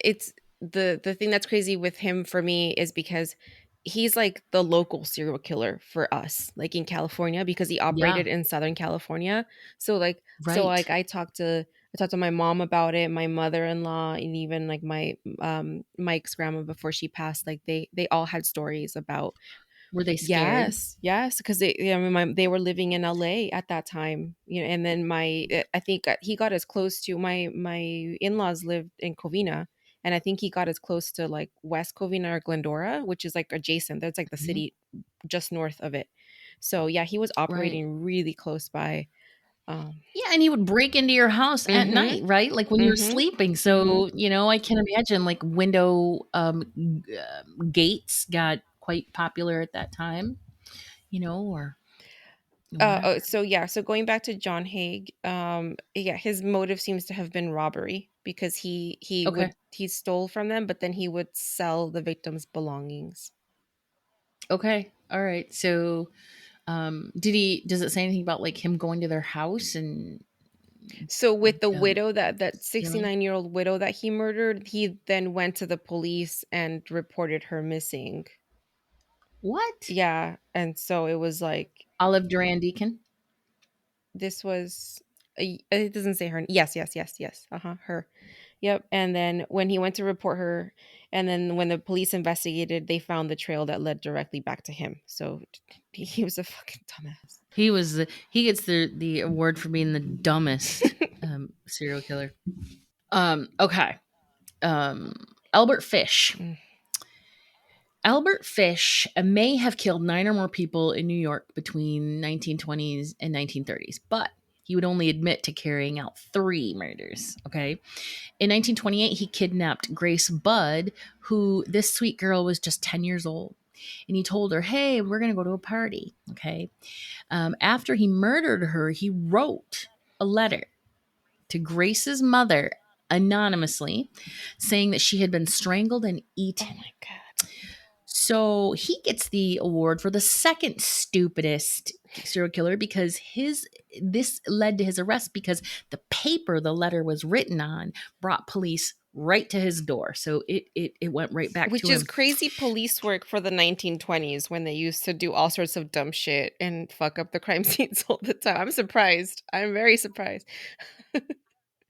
it's the thing that's crazy with him for me is because he's like the local serial killer for us, like in California, because he Yeah, operated in Southern California. So like right. I talked to my mom about it, my mother-in-law, and even like my Mike's grandma before she passed. Like they all had stories about. Were they scared? Yes, because they were living in LA at that time, and then I think he got as close to my in-laws lived in Covina, and I think he got as close to like West Covina or Glendora, which is like adjacent. That's like the Mhm. city just north of it. So yeah, he was Right. operating really close by. Um, Yeah, and he would break into your house at mhm, night, right? Like when you were mhm, sleeping. mhm. So, I can imagine like window gates got quite popular at that time, or Oh, whatever. so yeah, so going back to John Haig, yeah, his motive seems to have been robbery because Okay. he stole from them, but then he would sell the victims' belongings. Okay. All right. So, does it say anything about like him going to their house and So with the um widow that stealing? 69-year-old widow that he murdered, he then went to the police and reported her missing. What? Yeah, and so it was like Olive Duran Deacon? this was it doesn't say her. Yes, yes, yes, yes. Uh-huh, her. Yep. And then when he went to report her, and then when the police investigated, they found the trail that led directly back to him. So he was a fucking dumbass. He gets the award for being the dumbest serial killer. Okay. Um Albert Fish. Mm. Albert Fish may have killed 9 or more people in New York between 1920s and 1930s, but he would only admit to carrying out 3 murders, okay? In 1928, he kidnapped Grace Budd, who this sweet girl was just 10 years old. And he told her, "Hey, we're going to go to a party." Okay. After he murdered her, he wrote a letter to Grace's mother anonymously saying that she had been strangled and Oh eaten. my god. So he gets the award for the second stupidest serial killer because his this led to his arrest because the paper the letter was written on brought police right to his door. So it went right back Which to is him. crazy police work for the 1920s when they used to do all sorts of dumb shit and fuck up the crime scenes all the time. I'm surprised. I'm very surprised.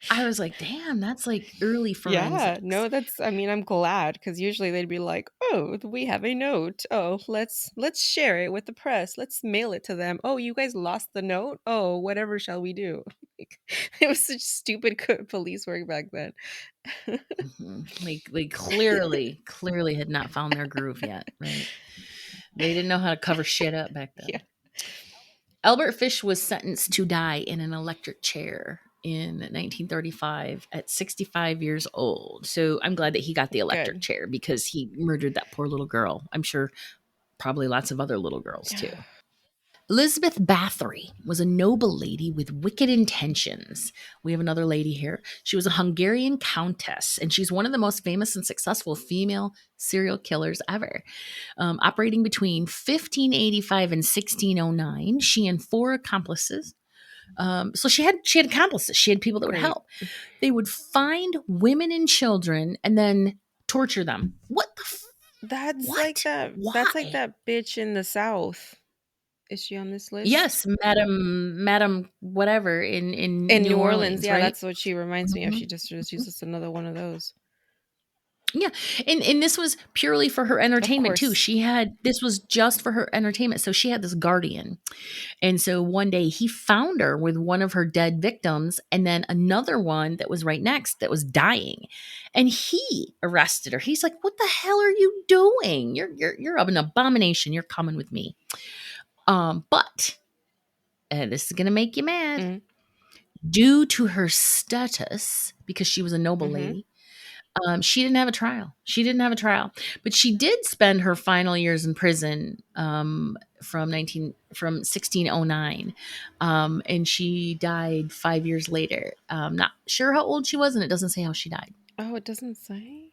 I was like, damn, that's like early Yeah, forensics. no, that's I mean, I'm glad because usually they'd be like, "Oh, we have a note. Oh, let's share it with the press. Let's mail it to them. Oh, you guys lost the note? Oh, whatever shall we do?" Like, it was such stupid police work back then. They clearly had not found their groove yet, right? They didn't know how to cover shit up back Yeah. then. Albert Fish was sentenced to die in an electric chair in 1935 at 65 years old. So I'm glad that he got the electric Good. chair because he murdered that poor little girl. I'm sure probably lots of other little girls too. Elizabeth Bathory was a noble lady with wicked intentions. We have another lady here. She was a Hungarian countess, and she's one of the most famous and successful female serial killers ever. Operating between 1585 and 1609, she and four accomplices. So she had accomplices. She had people that would Great. help. They would find women and children and then torture them. What? That's like Why? that bitch in the South. Is she on this list? Yes, Madam whatever in In New New Orleans, Orleans, yeah, right? that's what she reminds me of. Mhm, She's mhm. just another one of those. Yeah, and this was purely for her Of entertainment too. course. She had this was just for her entertainment, so she had this guardian. And so one day he found her with one of her dead victims and then another one that was right next that was dying. And he arrested her. He's like, "What the hell are you doing? You're an abomination. You're coming with me." But and this is going to make you mad. Mm, Due to her status, because she was a noble mhm. lady, she didn't have a trial. She didn't have a trial, but she did spend her final years in prison from 1609, and she died 5 years later. Not sure how old she was, and it doesn't say how she died. Oh, it doesn't say?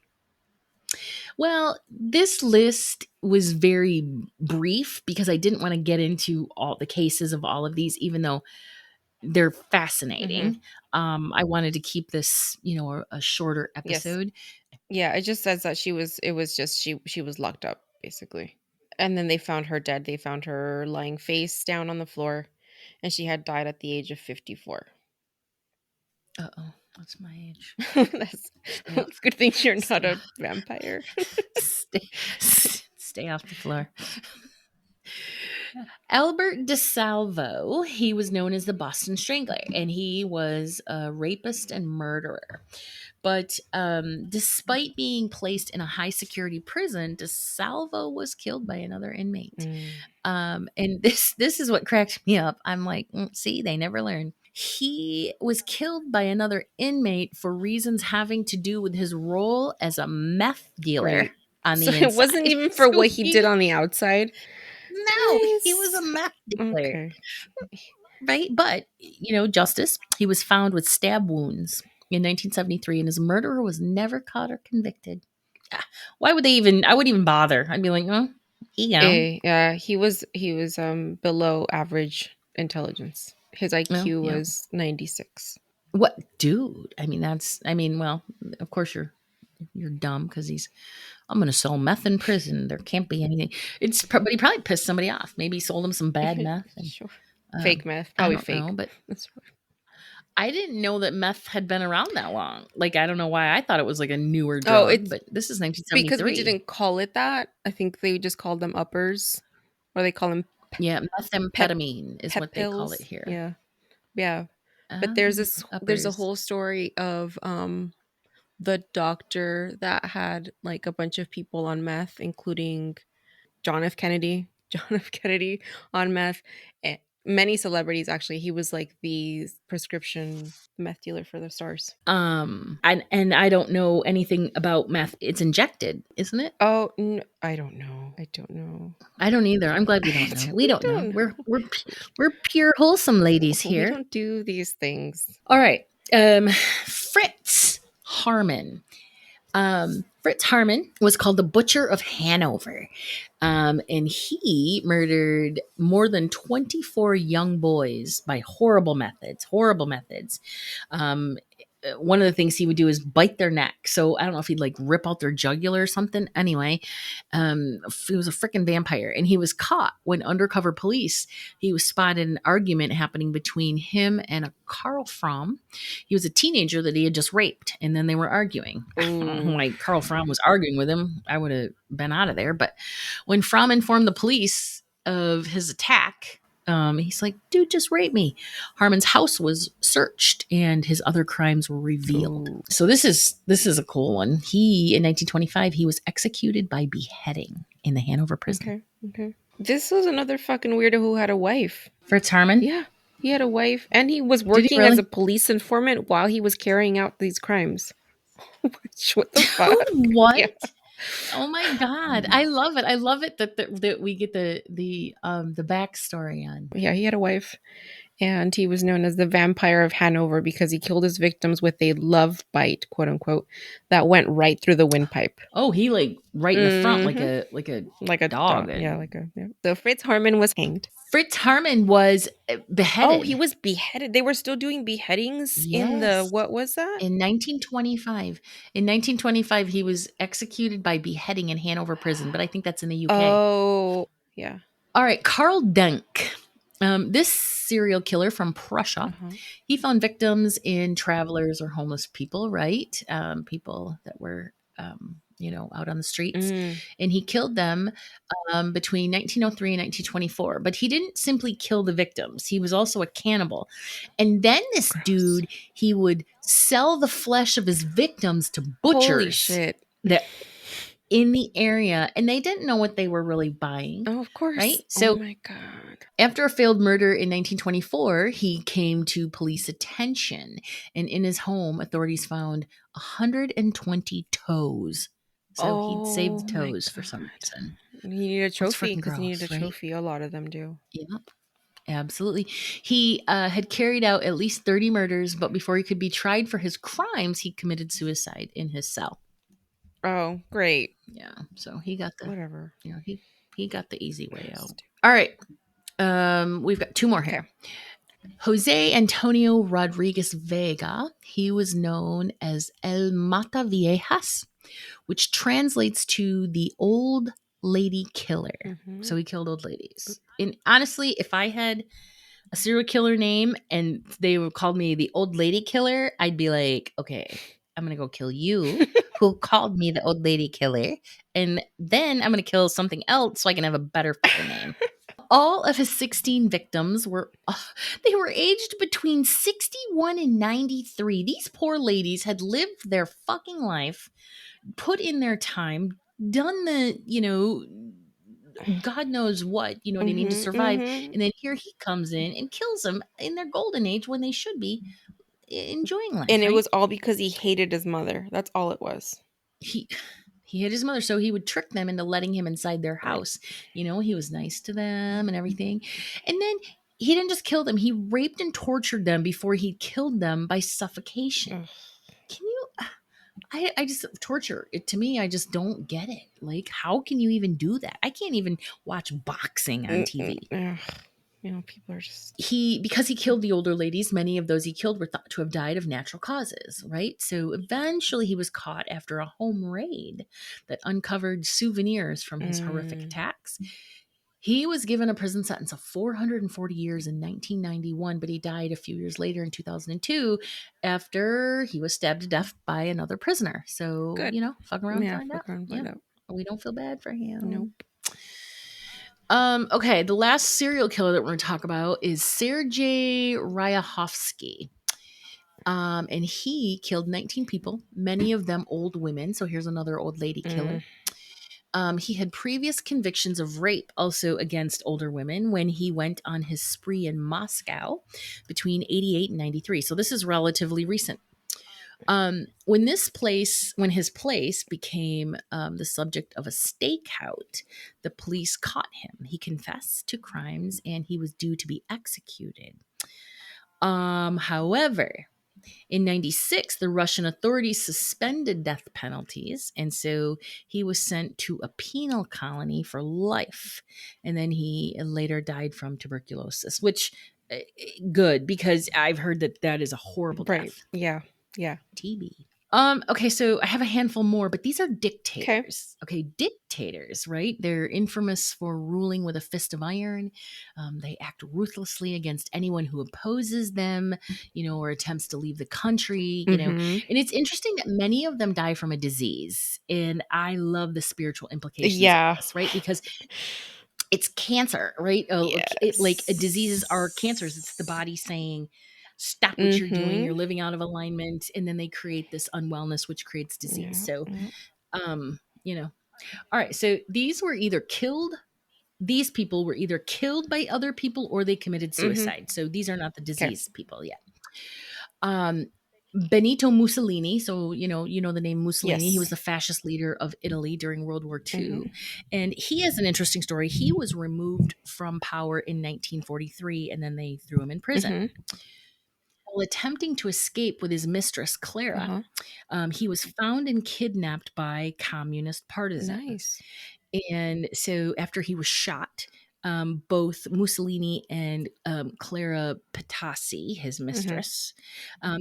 Well, this list was very brief because I didn't want to get into all the cases of all of these, even though they're Mhm. fascinating. I wanted to keep this, a shorter Yes. episode. Yeah, it just says that it was just she was locked up, basically. And then they found her dead. They found her lying face down on the floor, and she had died at the age of 54. Uh oh, that's my age. That's Stay off. it's good thing you're not Stay, a vampire. stay, stay off the floor. Albert DeSalvo, he was known as the Boston Strangler, and he was a rapist and murderer. But despite being placed in a high security prison, DeSalvo was killed by another inmate. Mm, And this is what cracked me up. I'm like, see, they never learn. He was killed by another inmate for reasons having to do with his role as a meth dealer right. on So the it wasn't inside. even for So what he did on the outside. no, he was a Nice. meth dealer, Okay. right? But justice. He was found with stab wounds in 1973, and his murderer was never caught or convicted. Ah, why would they even? I wouldn't even bother. I'd be like, oh, Yeah, he was below average intelligence. His well, IQ yeah. was 96. What, dude? I mean, that's. I mean, well, of course you're dumb because he's. I'm gonna sell meth in prison. There can't be anything. But he probably pissed somebody off. Maybe he sold him some bad meth, and Sure. Fake meth, I probably don't know. fake. But That's I didn't know that meth had been around that long. Like, I don't know why I thought it was like a newer Oh, drug, it's but this is because we 1973. didn't call it that. I think they just called them uppers, or they call them Yeah, pep methamphetamine is pep what they call it pills. here. Yeah, yeah. But Oh, there's a uppers. whole story of the doctor that had like a bunch of people on meth, including John F. Kennedy, John F. Kennedy on meth. Many celebrities actually. He was like the prescription meth dealer for the stars. And I don't know anything about meth. It's injected, isn't it? Oh, I don't know. I don't know. I don't either. I'm glad we don't know. We We don't know. don't We're pure wholesome ladies we here. don't do these things. All right. Fritz Harmon. Fritz Harmon was called the Butcher of Hanover. And he murdered more than 24 young boys by horrible methods. Horrible methods. Um, one of the things he would do is bite their neck. So I don't know if he'd like rip out their jugular or something. Anyway, he was a freaking vampire, and he was caught when undercover police. He was spotted an argument happening between him and a Carl Fromm. He was a teenager that he had just raped, and then they were arguing. Oh. Like Carl Fromm was arguing with him, I would have been out of there. But when Fromm informed the police of his attack, he's like, dude, just rape me. Harmon's house was searched and his other crimes were revealed. Ooh. So this is a cool one. He, in 1925, he was executed by beheading in the Hanover prison. Okay. This was another fucking weirdo who had a wife. Fritz Harman? Yeah. He had a wife, and he was Did he working really? as a police informant while he was carrying out these crimes. What the fuck? What? Yeah. Oh my god, I love it. I love it that we get the backstory on. Yeah, he had a wife, and he was known as the Vampire of Hanover because he killed his victims with a love bite, quote unquote, that went right through the windpipe. Oh, he like right in the front, like a Like a dog. Yeah. So Fritz Harman was hanged. Fritz Harman was beheaded. Oh, he was beheaded. They were still doing beheadings in the, Yes. what was that? In 1925. In 1925, he was executed by beheading in Hanover prison, but I think that's in the UK. Oh, yeah. All right, Karl Denk. This serial killer from Prussia, he found victims in travelers or homeless people, right? People that were, out on the streets. And he killed them between 1903 and 1924. But he didn't simply kill the victims. He was also a cannibal. And then this dude, he would sell the flesh of his victims to butchers. Holy shit. That in the area, and they didn't know what they were really buying. Oh, of course. Right? So, oh my God. After a failed murder in 1924, he came to police attention. And in his home, authorities found 120 toes. So he'd saved the toes for some reason. He needed a trophy because he needed a trophy. A lot of them do. Yep. Absolutely. He had carried out at least 30 murders, but before he could be tried for his crimes, he committed suicide in his cell. Oh, great. Yeah. So he got the whatever. He got the easy way out. All right. We've got two more here. Jose Antonio Rodriguez Vega. He was known as El Mata Viejas, which translates to the old lady killer. So he killed old ladies. And honestly, if I had a serial killer name and they would call me the old lady killer, I'd be like, okay, I'm going to go kill you who called me the old lady killer. And then I'm going to kill something else so I can have a better fucking name. All of his 16 victims were aged between 61 and 93. These poor ladies had lived their fucking life, put in their time, done the, God knows what, what I mean, to survive. And then here he comes in and kills them in their golden age when they should be enjoying life. And it was all because he hated his mother. That's all it was. He hated his mother, so he would trick them into letting him inside their house. He was nice to them and everything. And then he didn't just kill them. He raped and tortured them before he killed them by suffocation. Can you... I just torture it, to me. I just don't get it. Like, how can you even do that? I can't even watch boxing on TV. People are just... Because he killed the older ladies, many of those he killed were thought to have died of natural causes, right? So eventually he was caught after a home raid that uncovered souvenirs from his horrific attacks. He was given a prison sentence of 440 years in 1991, but he died a few years later in 2002 after he was stabbed to death by another prisoner. So, fuck around and find out. We don't feel bad for him. Nope. Okay, the last serial killer that we're going to talk about is Sergei Ryachovsky. And he killed 19 people, many of them old women. So here's another old lady killer. He had previous convictions of rape also against older women when he went on his spree in Moscow between 88 and 93. So this is relatively recent. When his place became the subject of a stakeout, the police caught him. He confessed to crimes and he was due to be executed. However, in 96, the Russian authorities suspended death penalties, and so he was sent to a penal colony for life. And then he later died from tuberculosis, which good, because I've heard that is a horrible death. Yeah. Yeah. TB. Okay, so I have a handful more, but these are Okay. dictators. Okay, dictators, right? They're infamous for ruling with a fist of iron. They act ruthlessly against anyone who opposes them, or attempts to leave the country. Mm-hmm. And it's interesting that many of them die from a disease. And I love the spiritual implications of Yeah. this, right? Because it's cancer, right? Like diseases are cancers. It's the Yes. body saying, stop what you're doing. Mm-hmm. You're living out of alignment. And then they create this unwellness, which creates disease. Yeah. So, Yeah. um, you know, all right. So these people were either killed by other people or they committed Mm-hmm. suicide. So these are not the Okay. disease people yet. Um, Benito Mussolini, so you know the name Mussolini. He was Yes. the fascist leader of Italy during World War II, Mm-hmm. and he has an interesting story. He was removed from power in 1943, and then they threw him in prison. Mm-hmm. While attempting to escape with his mistress Clara, Uh-huh. he was found and kidnapped by communist partisans. Nice. And so after he was shot, both Mussolini and Clara Patasi, his Mm-hmm. mistress,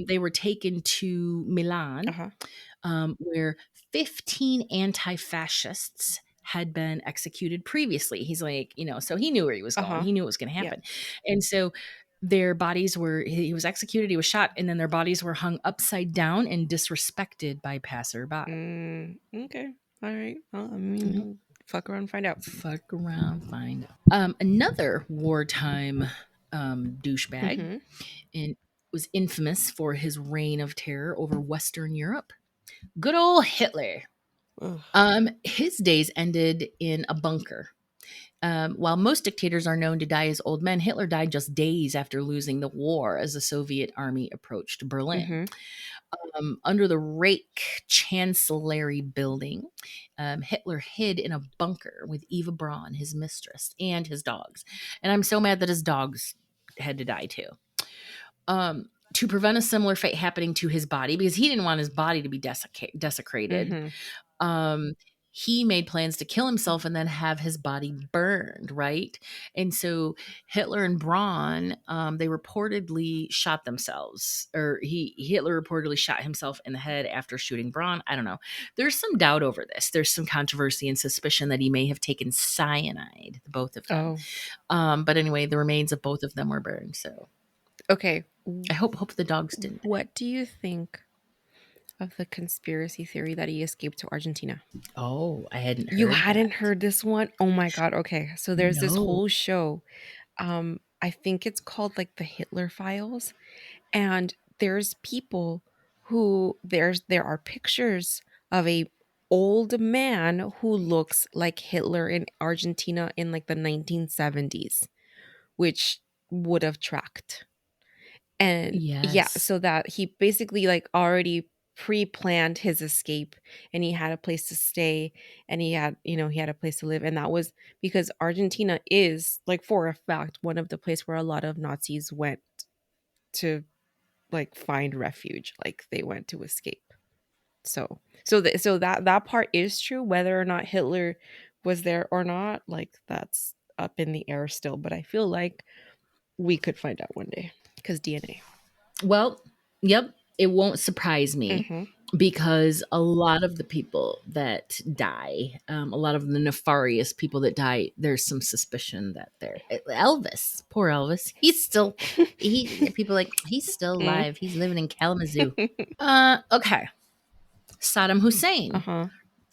they were taken to Milan, Uh-huh. where 15 anti fascists had been executed previously. He's like, so he knew where he was going. Uh-huh. He knew it was going to Yeah. happen. And so their bodies were, he was executed, he was shot, and then their bodies were hung upside down and disrespected by passerby. Okay. All right. Well, I Yep. mean, fuck around and find out. Fuck around, find out. Another wartime douchebag, Mm-hmm. and was infamous for his reign of terror over Western Europe. Good old Hitler. Ugh. His days ended in a bunker. While most dictators are known to die as old men, Hitler died just days after losing the war as the Soviet army approached Berlin. Mm-hmm. Under the Reich Chancellery building, Hitler hid in a bunker with Eva Braun, his mistress, and his dogs. And I'm so mad that his dogs had to die too. To prevent a similar fate happening to his body, because he didn't want his body to be desecrated, Mm-hmm. um, he made plans to kill himself and then have his body burned, right? And so Hitler and Braun, they reportedly shot themselves, or Hitler reportedly shot himself in the head after shooting Braun. I don't know. There's some doubt over this. There's some controversy and suspicion that he may have taken cyanide, both of them. Oh. But anyway, the remains of both of them were burned. So Okay. I hope the dogs didn't die. What do you think of the conspiracy theory that he escaped to Argentina? Oh, I hadn't You heard hadn't that. heard this one? Oh my god. Okay. So there's this No. whole show. I think it's called like the Hitler Files, and there's people who there are pictures of a old man who looks like Hitler in Argentina in like the 1970s, which would have tracked. And yeah, Yes. so that he basically like already pre-planned his escape, and he had a place to stay, and he had a place to live, and that was because Argentina is like for a fact one of the place where a lot of Nazis went to like find refuge, like they went to escape. So that part is true. Whether or not Hitler was there or not, like that's up in the air still, but I feel like we could find out one day because DNA. Well, yep, it won't surprise me Mm-hmm. because a lot of the people that die, a lot of the nefarious people that die, there's some suspicion that they're Elvis, poor Elvis. He's still he people like he's still Mm. alive. He's living in Kalamazoo. Okay. Saddam Hussein. Uh-huh.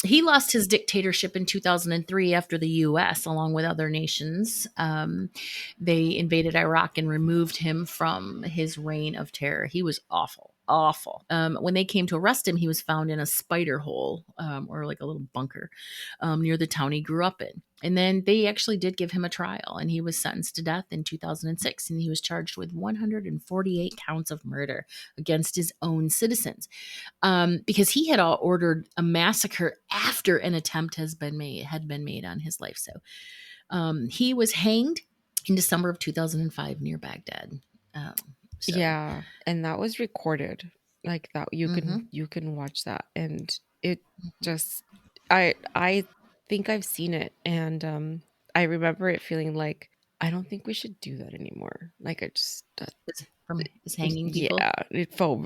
He lost his dictatorship in 2003 after the US, along with other nations, they invaded Iraq and removed him from his reign of terror. He was awful, awful. When they came to arrest him, he was found in a spider hole, or like a little bunker, near the town he grew up in. And then they actually did give him a trial, and he was sentenced to death in 2006. And he was charged with 148 counts of murder against his own citizens, because he had ordered a massacre after an attempt had been made on his life. So he was hanged in December of 2005 near Baghdad. Um, so, Yeah, and that was recorded. Like that mhm. you can watch that, and it just I think I've seen it, and I remember it feeling like I don't think we should do that anymore. Like I just from his hanging people. Yeah, it felt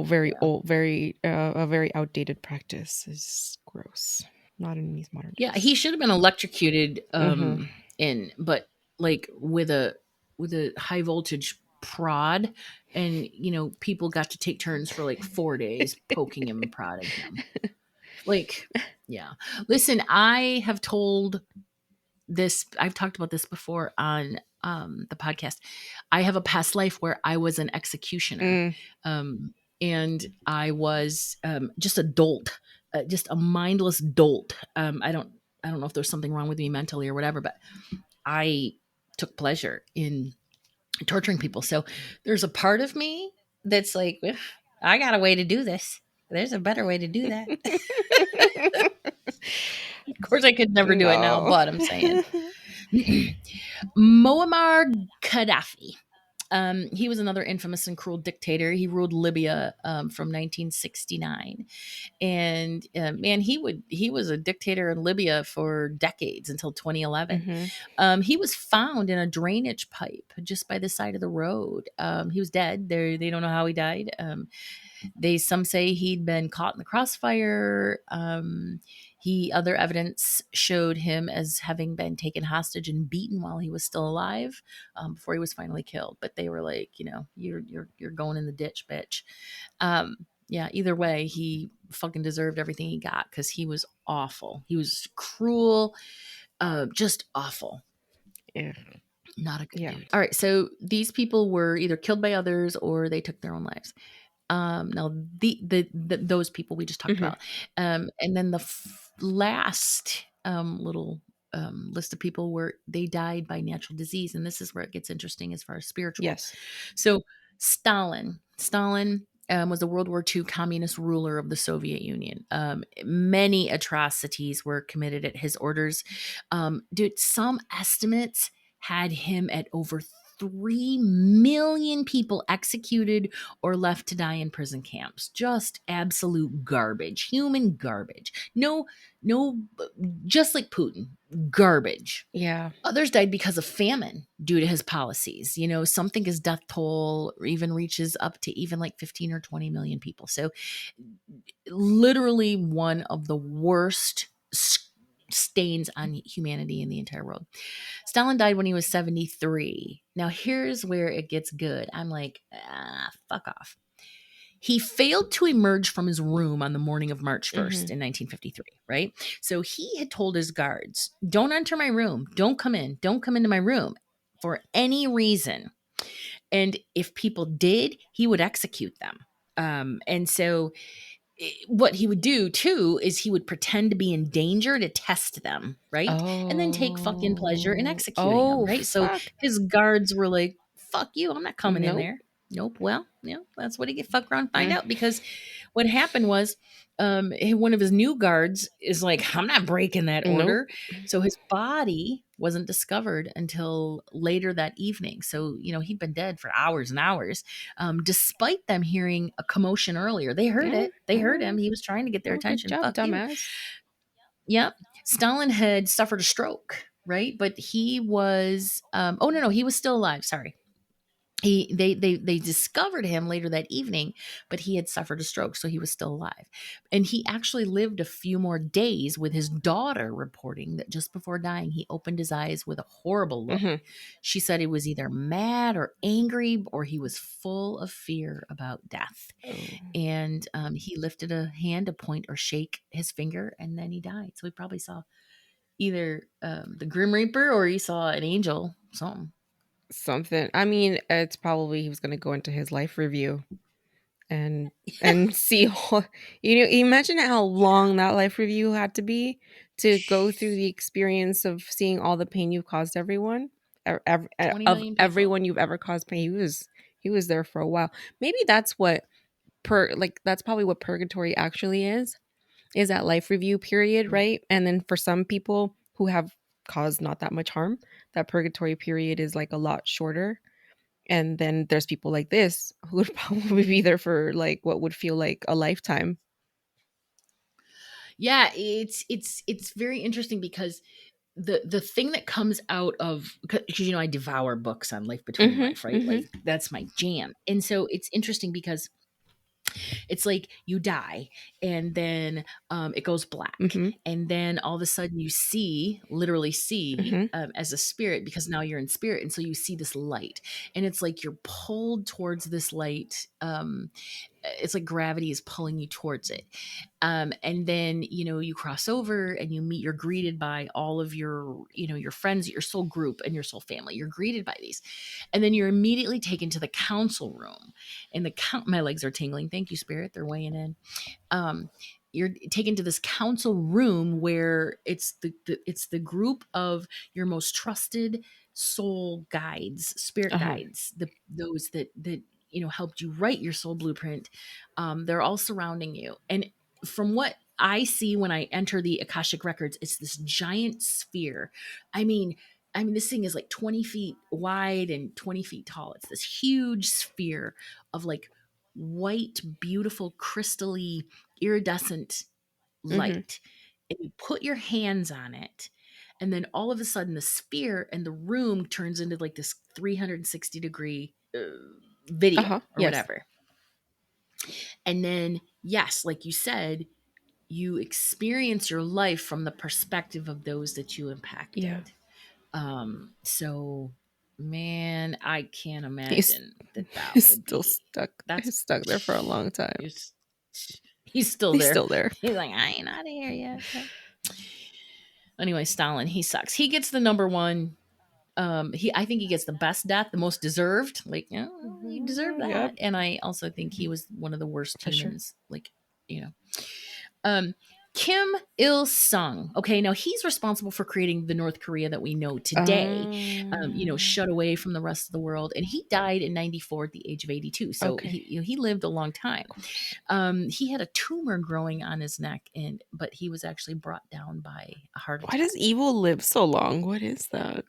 very Yeah. old, very a very outdated practice. It's gross. Not in these modern Yeah, days. he should have been electrocuted Mhm. in but like with a high voltage prod, and people got to take turns for like 4 days poking him and prodding him. Like, yeah. Listen, I've talked about this before on the podcast. I have a past life where I was an executioner. Mm, Um, and I was just a dolt, just a mindless dolt. I don't know if there's something wrong with me mentally or whatever, but I took pleasure in torturing people. So there's a part of me that's like, "Ugh, I got a way to do this. There's a better way to do that." Of course, I could never do it now, no. but I'm saying. Muammar Gaddafi. He was another infamous and cruel dictator. He ruled Libya from 1969, and man, he was a dictator in Libya for decades until 2011. Mhm. He was found in a drainage pipe just by the side of the road. He was dead. They don't know how he died. Some say he'd been caught in the crossfire. He Other evidence showed him as having been taken hostage and beaten while he was still alive, before he was finally killed. But they were like, you're going in the ditch, bitch. Yeah. Either way, he fucking deserved everything he got because he was awful. He was cruel, just awful. Yeah. Not a good Yeah. dude. All right, so these people were either killed by others or they took their own lives. Now those people we just talked Mhm. about, and then the last little list of people were they died by natural disease, and this is where it gets interesting as far as spiritual. Yes. So Stalin was a World War II communist ruler of the Soviet Union. Many atrocities were committed at his orders. Dude, some estimates had him at over 3 million people executed or left to die in prison camps. Just absolute garbage, human garbage. No, just like Putin, garbage. Yeah. Others died because of famine due to his policies. Some think his death toll even reaches up to even like 15 or 20 million people. So, literally one of the worst stains on humanity in the entire world. Stalin died when he was 73. Now, here's where it gets good. I'm like, fuck off. He failed to emerge from his room on the morning of March 1st Mhm. in 1953, right? So he had told his guards, don't enter my room. Don't come in. Don't come into my room for any reason. And if people did, he would execute them. And so what he would do too is he would pretend to be in danger to test them, right? And then take fucking pleasure in Oh. executing them, Oh, right? So fuck. his guards were like, fuck you, I'm not coming in Nope. there. Nope. Well, that's what he get fuck around and find Mm. out, because what happened was one of his new guards is like, I'm not breaking that Nope. order. So his body wasn't discovered until later that evening. So, he'd been dead for hours and hours, despite them hearing a commotion earlier. They heard Mm, it. They heard him. mm. He was trying to get their Oh, good attention. job, Fuck you. dumbass. Yep. Stalin had suffered a stroke, right? But he was, oh, no, he was still alive. Sorry. They discovered him later that evening, but he had suffered a stroke, so he was still alive. And he actually lived a few more days, with his daughter reporting that just before dying he opened his eyes with a horrible look. Mhm. She said he was either mad or angry, or he was full of fear about death. Oh. And he lifted a hand to point or shake his finger, and then he died. So he probably saw either the Grim Reaper, or he saw an angel, something. Something. I mean, it's probably he was gonna go into his life review and see imagine how long that life review had to be to go through the experience of seeing all the pain you've caused everyone, 20 of million people. everyone you've ever caused pain. He was there for a while. Maybe that's what that's probably what purgatory actually is that life review period, Right. right? And then for some people who have caused not that much harm, that purgatory period is like a lot shorter. And then there's people like this who would probably be there for like what would feel like a lifetime. Yeah, it's very interesting because the thing that comes out of, because I devour books on life between Mhm. life, right? Mhm. Like that's my jam. And so it's interesting because it's like you die, and then it goes black, Mhm. and then all of a sudden you see, literally see, Mhm. as a spirit, because now you're in spirit, and so you see this light, and it's like you're pulled towards this light. It's like gravity is pulling you towards it. And then, you cross over and you're greeted by all of your friends, your soul group and your soul family. You're greeted by these. And then you're immediately taken to the council room, and my legs are tingling. Thank you, Spirit. They're weighing in. um, you're taken to this council room where it's the group of your most trusted soul guides, spirit Uh-huh. guides, those that helped you write your soul blueprint. They're all surrounding you, and from what I see when I enter the Akashic records, it's this giant sphere. I mean, this thing is like 20 feet wide and 20 feet tall. It's this huge sphere of like white, beautiful, crystally, iridescent Mhm. light. And you put your hands on it. And then all of a sudden, the sphere and the room turns into like this 360-degree video Uh-huh. or Yes. whatever. And then, yes, like you said, you experience your life from the perspective of those that you Yeah. impacted. So, man, I can't He's imagine that he's would still be. stuck. That's He's stuck there for a long time. he's, he's still He's there. still there. He's like, I ain't out of here yet. Anyway, Stalin, he sucks. He gets the number one. I think he gets the best death, the most deserved. Like, you deserve Mhm. that. Yep. And I also think he was one of the worst For sure. humans. Like, you know, um, Kim Il Sung. Okay, now he's responsible for creating the North Korea that we know today. Shut away from the rest of the world, and he died in '94 at the age of 82. So Okay. he lived a long time. Of course. He had a tumor growing on his neck, but he was actually brought down by a heart Why does attack. evil live so long? What is that?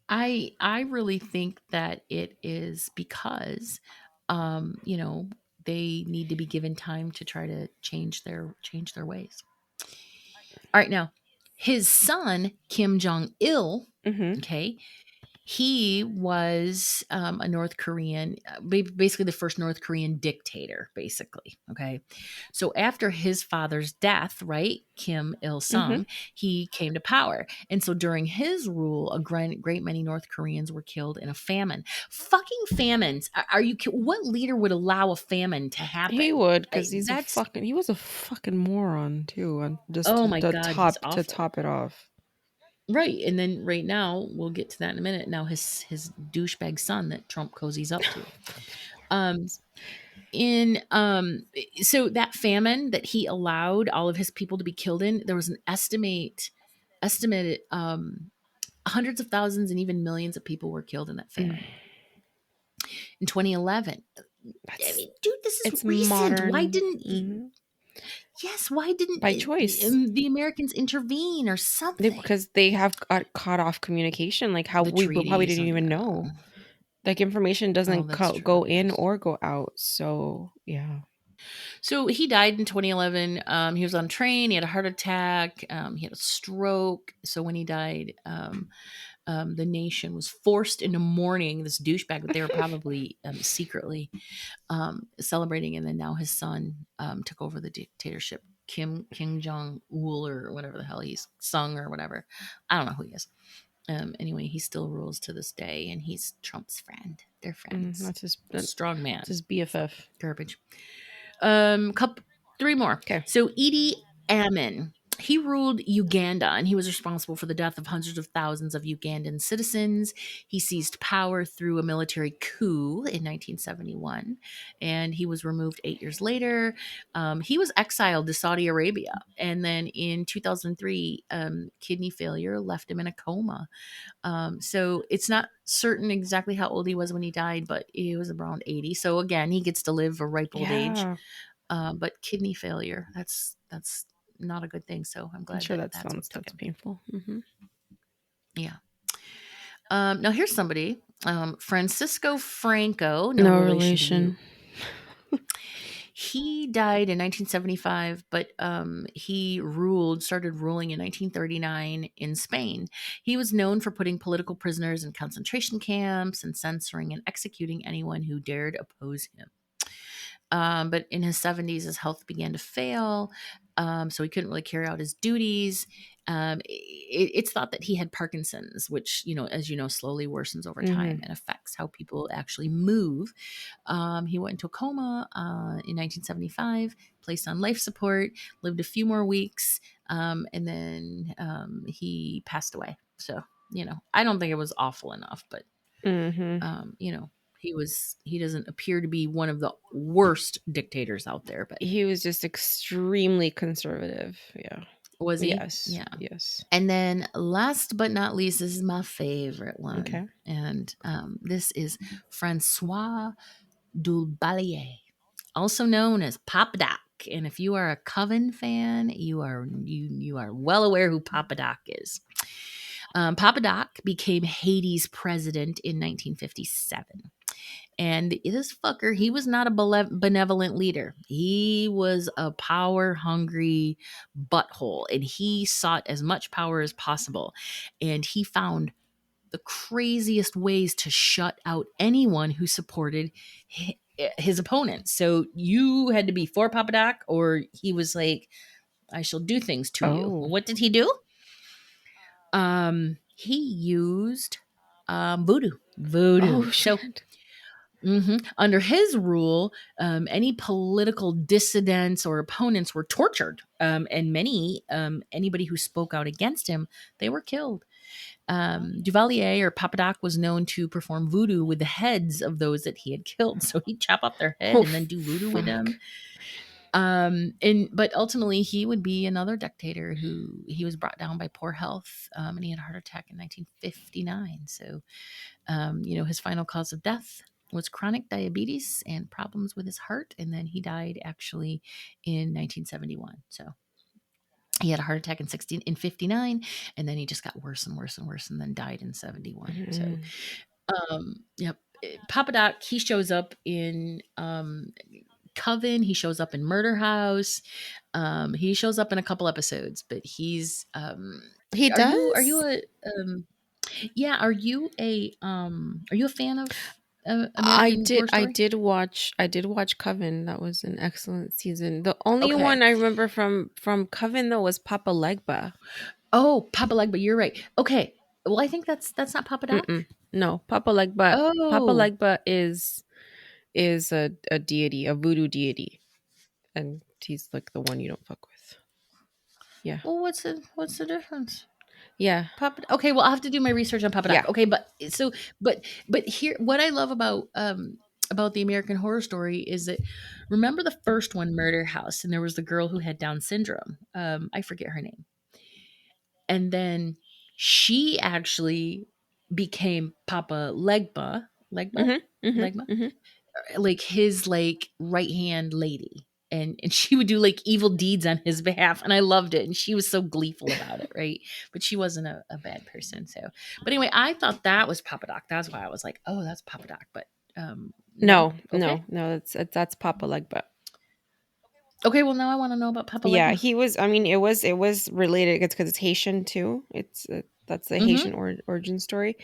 I really think that it is because, um, you know, they need to be given time to try to change their ways. All right, now his son Kim Jong Il, Mhm. okay, he was a North Korean, basically the first North Korean dictator, basically. Okay. So after his father's death, right, Kim Il Mhm. sung, he came to power. And so during his rule, a great many North Koreans were killed in a famine. Fucking famines. Are you, what leader would allow a famine to He happen? would, because That's, he was a fucking moron too, and just oh my to God, he's to awful. top it off. Right. And then right now, we'll get to that in a minute. Now his douchebag son that Trump cozies up to. Um, in so that famine that he allowed all of his people to be killed in, there was an estimated hundreds of thousands and even millions of people were killed in that Mm, famine in 2011. I that's mean, dude, this is it's recent. Why modern. didn't Mhm. yes, why didn't By choice. the Americans intervene or something? Because they have got cut off communication, like how The we probably treaties, didn't I even know. know. Like information Oh, doesn't that's go true. in Yes. or go out. So yeah. So he died in 2011. He was on a train. He had a heart attack. He had a stroke. So when he died, the nation was forced into mourning this douchebag, but they were probably secretly celebrating. And then now his son took over the dictatorship. Kim Jong Il or whatever the hell he's sung or whatever. I don't know who he is. Anyway, he still rules to this day, and he's Trump's friend. They're friends. Strong That's man. his BFF. Garbage. Couple, three more. Okay. So Idi Amin, he ruled Uganda, and he was responsible for the death of hundreds of thousands of Ugandan citizens. He seized power through a military coup in 1971, and he was removed 8 years later. He was exiled to Saudi Arabia, and then in 2003, kidney failure left him in a coma. So it's not certain exactly how old he was when he died, but he was around 80. So again, he gets to live a ripe old age. Yeah. But kidney failure, that's not a good thing. So I'm I'm glad sure that that's what took that's him. painful. Hmm. Yeah. Now here's somebody, Francisco Franco, no No relation to you. relation. He died in 1975, but he started ruling in 1939 in Spain. He was known for putting political prisoners in concentration camps and censoring and executing anyone who dared oppose him. But in his 70s, his health began to fail. So he couldn't really carry out his duties. It's thought that he had Parkinson's, which, as you know, slowly worsens over Hmm. time and affects how people actually move. He went into a coma in 1975, placed on life support, lived a few more weeks, and then he passed away. So, I don't think it was awful enough, but Hmm. um, you know, he doesn't appear to be one of the worst dictators out there, but He was just extremely conservative. Yeah. was he? Yes. Yeah. Yes. And then last but not least, this is my favorite one. Okay. And this is Francois Dulbalier, also known as Papa Doc. And if you are a Coven fan, you are well aware who Papa Doc is. Papa Doc became Haiti's president in 1957. And this fucker, he was not a benevolent leader. He was a power hungry butthole, and he sought as much power as possible. And he found the craziest ways to shut out anyone who supported his opponents. So you had to be for Papa Doc, or he was like, I shall do things to you. Well, Oh. what did he do? He used voodoo. Oh Voodoo. So shit. under his rule, any political dissidents or opponents were tortured, and anybody who spoke out against him, they were killed. Duvalier or Papadoc was known to perform voodoo with the heads of those that he had killed. So he'd chop off their head Oh and then do voodoo with them. fuck. But ultimately, he would be another dictator who he was brought down by poor health, and he had a heart attack in 1959. So his final cause of death was chronic diabetes and problems with his heart. And then he died actually in 1971. So he had a heart attack in 59, and then he just got worse and worse and worse, and then died in 71. So, Mm. yep. Papa Doc, he shows up in Coven. He shows up in Murder House. He shows up in a couple episodes, but he's He are you does? a yeah, are you a fan of American Horror Story? I did watch Coven. That was an excellent season. The only Okay. one I remember from Coven though was Papa Legba. Oh, Papa Legba, you're right. Okay. Well, I think that's not Papa Doc. Mm-mm. No, Papa Legba. Papa Oh. Legba is a deity, a voodoo deity, and he's like the one you don't fuck with. Yeah, Well, what's the difference? yeah, Papa. Okay, well, I'll have to do my research on Papa Doc. yeah. Okay, but here, what I love about the American Horror Story is that, remember the first one, Murder House, and there was the girl who had Down syndrome. I forget her name, and then she actually became Papa Legba, Legba, Mhm, mhm, Legba, mhm. like his like right hand lady. And she would do like evil deeds on his behalf, and I loved it. And she was so gleeful about it, right? But she wasn't a bad person. So, but anyway, I thought that was Papa Doc. That's why I was like, oh, that's Papa Doc. But no, No, okay, no, no. That's Papa Legba. okay. Well, now I want to know about Papa Yeah, Legba. he was. I mean, it was related. It's because it's Haitian too. It's that's the Mm-hmm. Haitian origin story.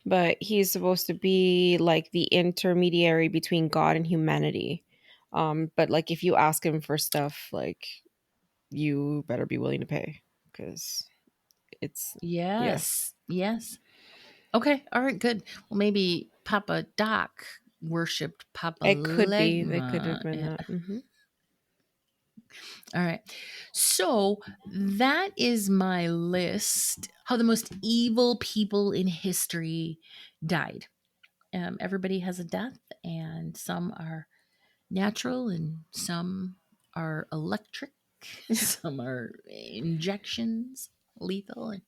But he's supposed to be like the intermediary between God and humanity. But like if you ask him for stuff, like you better be willing to pay because it's yeah. Yes, yes. Okay, all right, good. Well, maybe Papa Doc worshipped Papa It could be. They could have Legma. been that. Hmm. All right. So that is my list. How the most evil people in history died. Everybody has a death, and some are natural, and some are electric, some are injections, lethal, and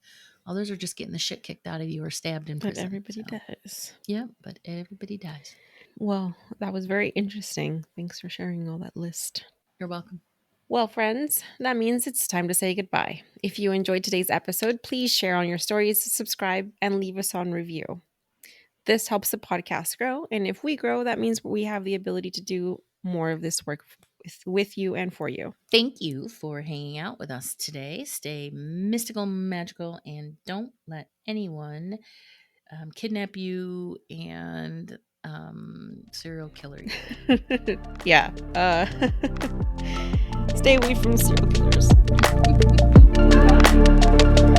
others are just getting the shit kicked out of you or stabbed in But prison. everybody So, does. yeah, but everybody dies. Well, that was very interesting. Thanks for sharing all that list. You're welcome. Well, friends, that means it's time to say goodbye. If you enjoyed today's episode, please share on your stories, subscribe, and leave us on review. This helps the podcast grow. And if we grow, that means we have the ability to do more of this work with you and for you. Thank you for hanging out with us today. Stay mystical, magical, and don't let anyone kidnap you and serial killer you. Yeah. Stay away from serial killers. Bye.